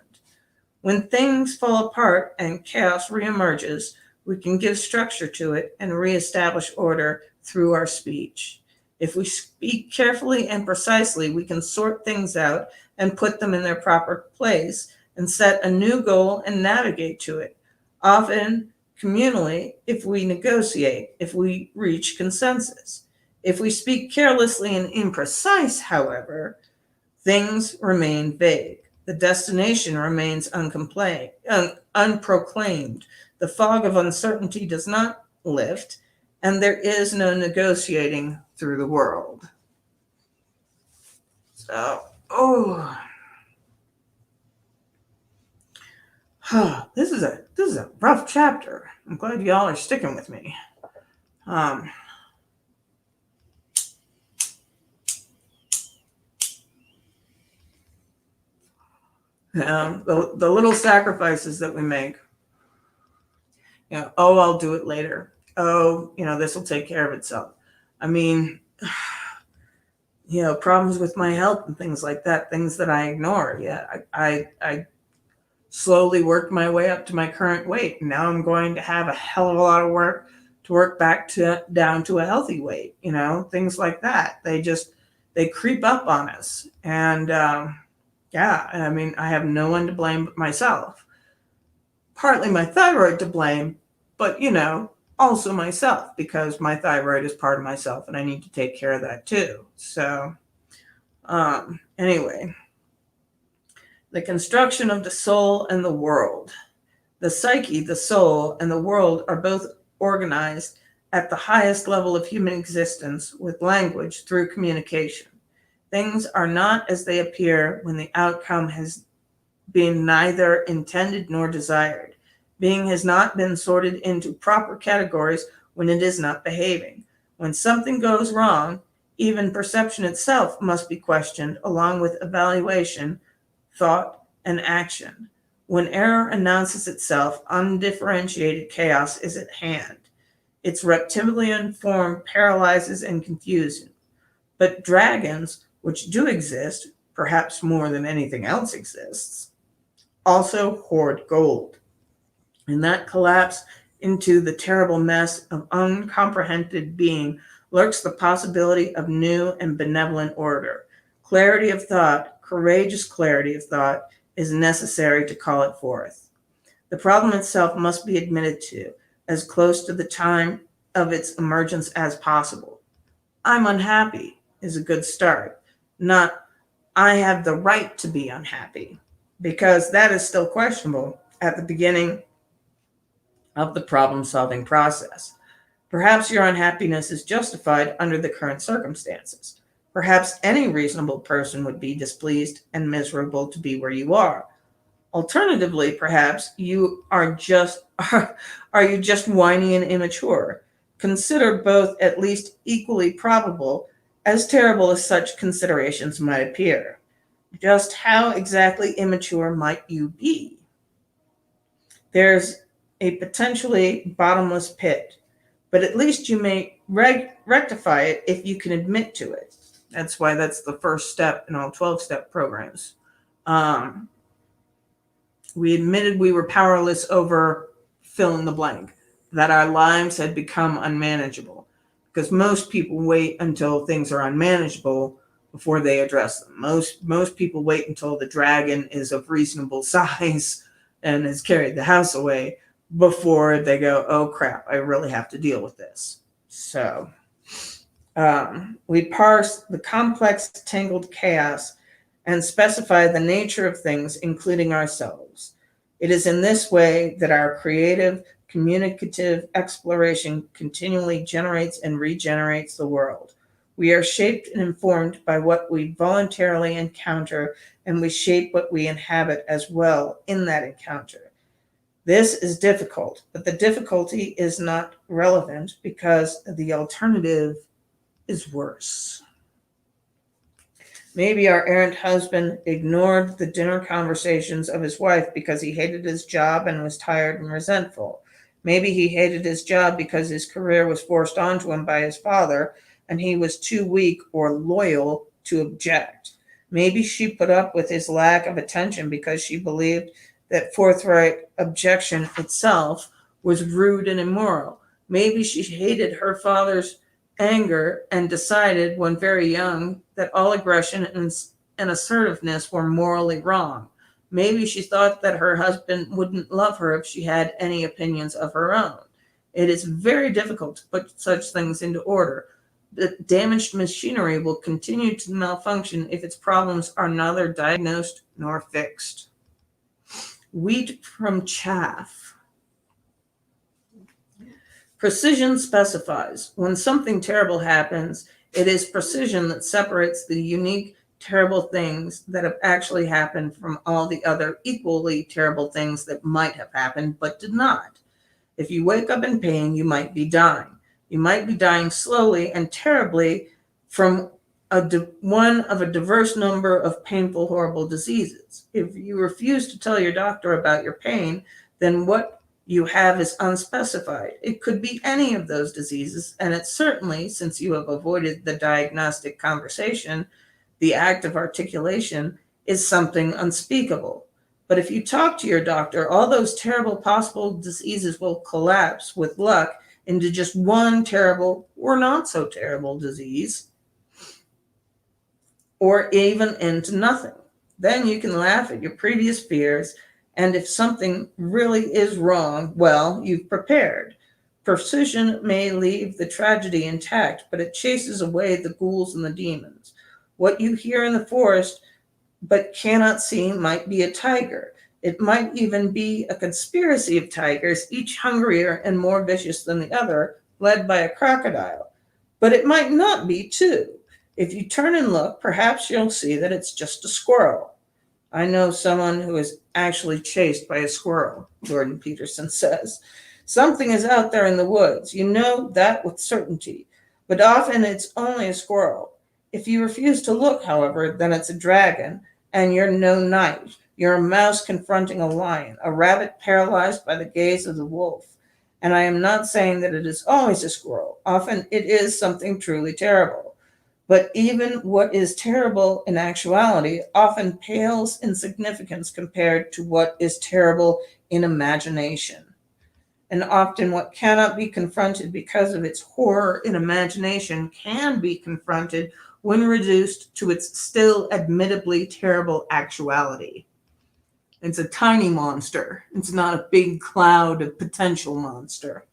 When things fall apart and chaos reemerges, we can give structure to it and reestablish order through our speech. If we speak carefully and precisely, we can sort things out and put them in their proper place and set a new goal and navigate to it. Often communally, if we negotiate, if we reach consensus. If we speak carelessly and imprecise, however, things remain vague. The destination remains unproclaimed. The fog of uncertainty does not lift, and there is no negotiating through the world. So, this is a rough chapter. I'm glad y'all are sticking with me. The little sacrifices that we make. I'll do it later. This will take care of itself. I mean, problems with my health and things like that, things that I ignore. Yeah, I slowly worked my way up to my current weight. Now I'm going to have a hell of a lot of work to work back to down to a healthy weight. Things like that. They creep up on us, and yeah, I mean, I have no one to blame but myself. Partly my thyroid to blame, but also myself, because my thyroid is part of myself, and I need to take care of that too. So, anyway. The construction of the soul and the world. The psyche, the soul, and the world are both organized at the highest level of human existence with language through communication. Things are not as they appear when the outcome has been neither intended nor desired. Being has not been sorted into proper categories when it is not behaving. When something goes wrong, even perception itself must be questioned along with evaluation, thought, and action. When error announces itself, undifferentiated chaos is at hand. Its reptilian form paralyzes and confuses. But dragons, which do exist, perhaps more than anything else exists, also hoard gold. In that collapse into the terrible mess of uncomprehended being lurks the possibility of new and benevolent order. Clarity of thought, courageous clarity of thought, is necessary to call it forth. The problem itself must be admitted to as close to the time of its emergence as possible. I'm unhappy is a good start, not I have the right to be unhappy, because that is still questionable at the beginning of the problem-solving process. Perhaps your unhappiness is justified under the current circumstances. Perhaps any reasonable person would be displeased and miserable to be where you are. Alternatively, perhaps you are just whiny and immature. Consider both at least equally probable, as terrible as such considerations might appear. Just how exactly immature might you be? There's a potentially bottomless pit, but at least you may rectify it if you can admit to it. That's why that's the first step in all 12-step programs. We admitted we were powerless over fill in the blank, that our lives had become unmanageable, because most people wait until things are unmanageable before they address them. Most people wait until the dragon is of reasonable size and has carried the house away before they go, oh crap, I really have to deal with this. So we parse the complex, tangled chaos and specify the nature of things, including ourselves. It is in this way that our creative, communicative exploration continually generates and regenerates the world. We are shaped and informed by what we voluntarily encounter, and we shape what we inhabit as well in that encounter. This is difficult, but the difficulty is not relevant because the alternative is worse. Maybe our errant husband ignored the dinner conversations of his wife because he hated his job and was tired and resentful. Maybe he hated his job because his career was forced onto him by his father and he was too weak or loyal to object. Maybe she put up with his lack of attention because she believed that forthright objection itself was rude and immoral. Maybe she hated her father's anger and decided when very young that all aggression and assertiveness were morally wrong. Maybe she thought that her husband wouldn't love her if she had any opinions of her own. It is very difficult to put such things into order. The damaged machinery will continue to malfunction if its problems are neither diagnosed nor fixed. Wheat from chaff. Precision specifies. When something terrible happens, it is precision that separates the unique, terrible things that have actually happened from all the other equally terrible things that might have happened but did not. If you wake up in pain, you might be dying. You might be dying slowly and terribly from one of a diverse number of painful, horrible diseases. If you refuse to tell your doctor about your pain, then what you have is unspecified. It could be any of those diseases, and it certainly, since you have avoided the diagnostic conversation, the act of articulation is something unspeakable. But if you talk to your doctor, all those terrible possible diseases will collapse with luck into just one terrible or not so terrible disease, or even into nothing. Then you can laugh at your previous fears, and if something really is wrong, well, you've prepared. Precision may leave the tragedy intact, but it chases away the ghouls and the demons. What you hear in the forest but cannot see might be a tiger. It might even be a conspiracy of tigers, each hungrier and more vicious than the other, led by a crocodile. But it might not be, too. If you turn and look, perhaps you'll see that it's just a squirrel. I know someone who is actually chased by a squirrel, Gordon Peterson says. Something is out there in the woods. You know that with certainty. But often it's only a squirrel. If you refuse to look, however, then it's a dragon, and you're no knight. You're a mouse confronting a lion, a rabbit paralyzed by the gaze of the wolf. And I am not saying that it is always a squirrel. Often it is something truly terrible. But even what is terrible in actuality often pales in significance compared to what is terrible in imagination. And often what cannot be confronted because of its horror in imagination can be confronted when reduced to its still admittably terrible actuality. It's a tiny monster. It's not a big cloud of potential monster.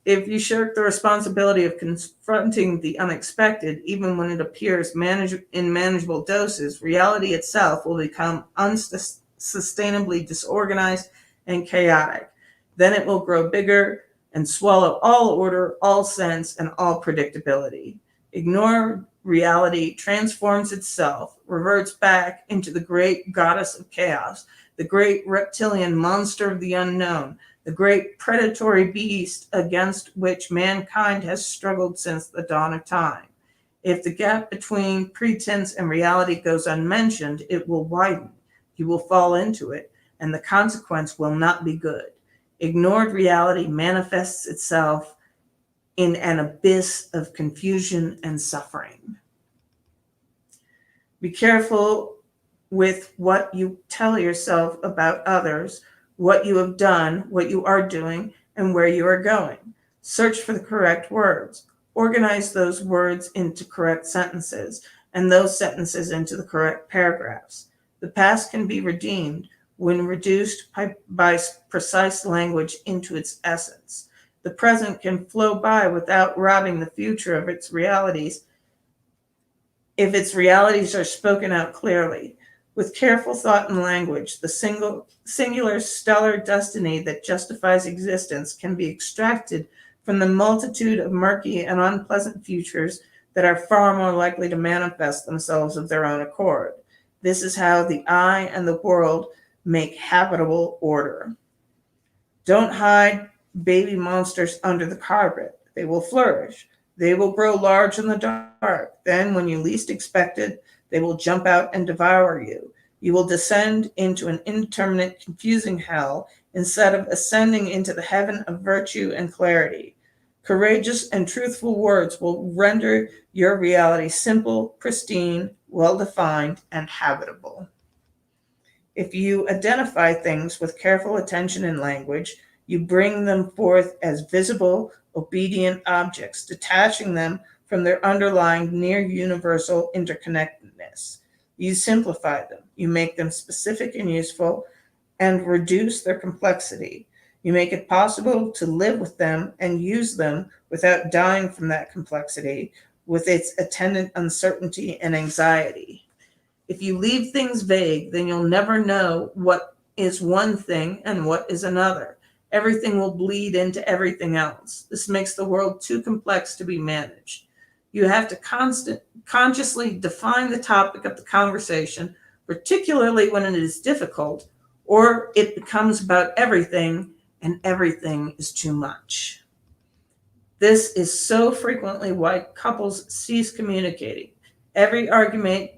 If you shirk the responsibility of confronting the unexpected, even when it appears in manageable doses, reality itself will become unsustainably disorganized and chaotic. Then it will grow bigger and swallow all order, all sense, and all predictability. Ignored reality transforms itself, reverts back into the great goddess of chaos, the great reptilian monster of the unknown, the great predatory beast against which mankind has struggled since the dawn of time. If the gap between pretense and reality goes unmentioned, it will widen. You will fall into it, and the consequence will not be good. Ignored reality manifests itself in an abyss of confusion and suffering. Be careful with what you tell yourself about others, what you have done, what you are doing, and where you are going. Search for the correct words. Organize those words into correct sentences, and those sentences into the correct paragraphs. The past can be redeemed when reduced by precise language into its essence. The present can flow by without robbing the future of its realities if its realities are spoken out clearly. With careful thought and language, the singular stellar destiny that justifies existence can be extracted from the multitude of murky and unpleasant futures that are far more likely to manifest themselves of their own accord. This is how the I and the world make habitable order. Don't hide baby monsters under the carpet. They will flourish. They will grow large in the dark. Then, when you least expect it, they will jump out and devour you. You will descend into an indeterminate, confusing hell instead of ascending into the heaven of virtue and clarity. Courageous and truthful words will render your reality simple, pristine, well-defined, and habitable. If you identify things with careful attention and language, you bring them forth as visible, obedient objects, detaching them from their underlying near universal interconnectedness. You simplify them, you make them specific and useful, and reduce their complexity. You make it possible to live with them and use them without dying from that complexity, with its attendant uncertainty and anxiety. If you leave things vague, then you'll never know what is one thing and what is another. Everything will bleed into everything else. This makes the world too complex to be managed. You have to consciously define the topic of the conversation, particularly when it is difficult, or it becomes about everything, and everything is too much. This is so frequently why couples cease communicating. Every argument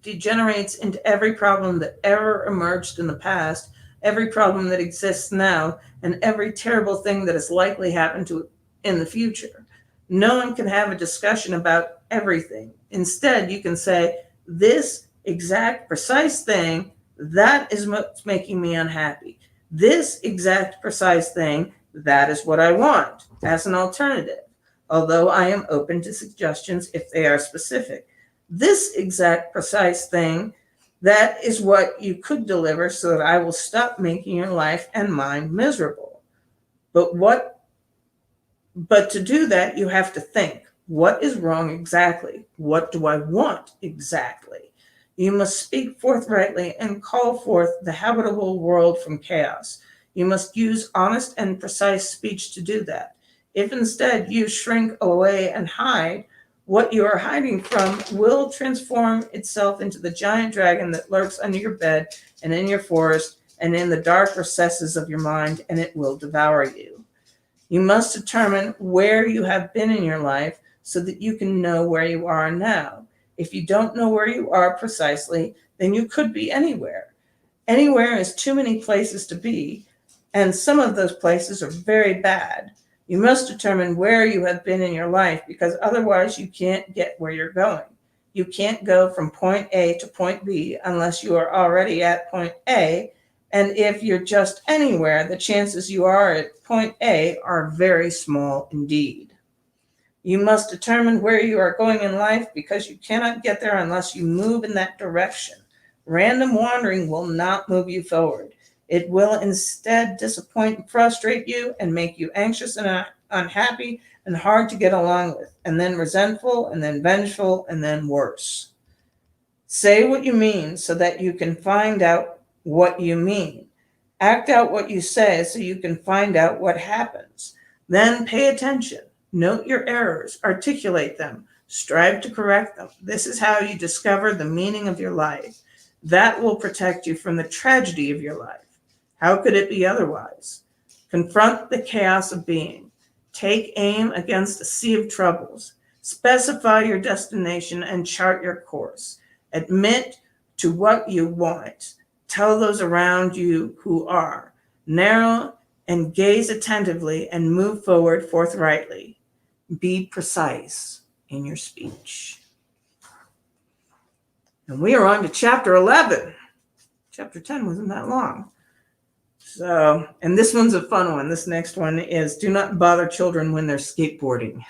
degenerates into every problem that ever emerged in the past every problem that exists now, and every terrible thing that is likely to happen to in the future. No one can have a discussion about everything. Instead, you can say, this exact precise thing, that is what's making me unhappy. This exact precise thing, that is what I want as an alternative, although I am open to suggestions if they are specific. This exact precise thing, that is what you could deliver so that I will stop making your life and mine miserable. But to do that, you have to think, what is wrong exactly? What do I want exactly? You must speak forthrightly and call forth the habitable world from chaos. You must use honest and precise speech to do that. If instead you shrink away and hide, what you are hiding from will transform itself into the giant dragon that lurks under your bed and in your forest and in the dark recesses of your mind, and it will devour you. You must determine where you have been in your life so that you can know where you are now. If you don't know where you are precisely, then you could be anywhere. Anywhere is too many places to be, and some of those places are very bad. You must determine where you have been in your life, because otherwise you can't get where you're going. You can't go from point A to point B unless you are already at point A. And if you're just anywhere, the chances you are at point A are very small indeed. You must determine where you are going in life, because you cannot get there unless you move in that direction. Random wandering will not move you forward. It will instead disappoint and frustrate you and make you anxious and unhappy and hard to get along with, and then resentful, and then vengeful, and then worse. Say what you mean so that you can find out what you mean. Act out what you say so you can find out what happens. Then pay attention. Note your errors. Articulate them. Strive to correct them. This is how you discover the meaning of your life. That will protect you from the tragedy of your life. How could it be otherwise? Confront the chaos of being. Take aim against a sea of troubles. Specify your destination and chart your course. Admit to what you want. Tell those around you who are. Narrow and gaze attentively and move forward forthrightly. Be precise in your speech. And we are on to chapter 11. Chapter 10 wasn't that long. So, and this one's a fun one. This next one is do not bother children when they're skateboarding.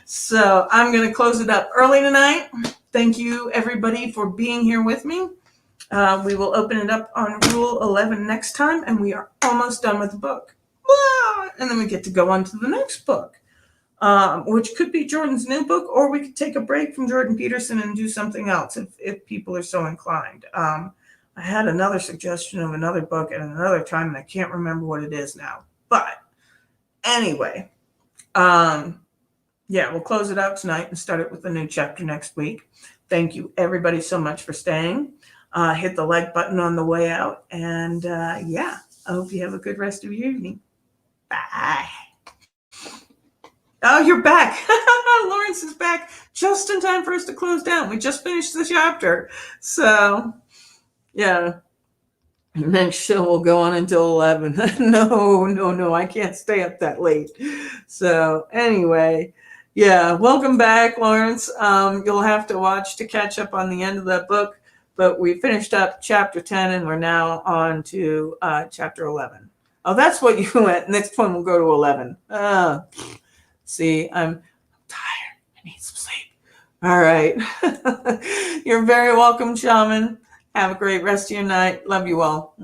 So I'm going to close it up early tonight. Thank you, everybody, for being here with me. We will open it up on Rule 11 next time, and we are almost done with the book. And then we get to go on to the next book, which could be Jordan's new book, or we could take a break from Jordan Peterson and do something else if people are so inclined. I had another suggestion of another book at another time, and I can't remember what it is now. But anyway, we'll close it out tonight and start it with a new chapter next week. Thank you, everybody, so much for staying. Hit the like button on the way out. And I hope you have a good rest of your evening. Bye. Oh, you're back. Lawrence is back just in time for us to close down. We just finished the chapter. So, yeah. Next show will go on until 11. No, I can't stay up that late. So, anyway, welcome back, Lawrence. You'll have to watch to catch up on the end of that book. But we finished up chapter 10, and we're now on to chapter 11. Oh, that's what you went. Next one, we'll go to 11. See, I'm tired. I need some sleep. All right. You're very welcome, Shaman. Have a great rest of your night. Love you all.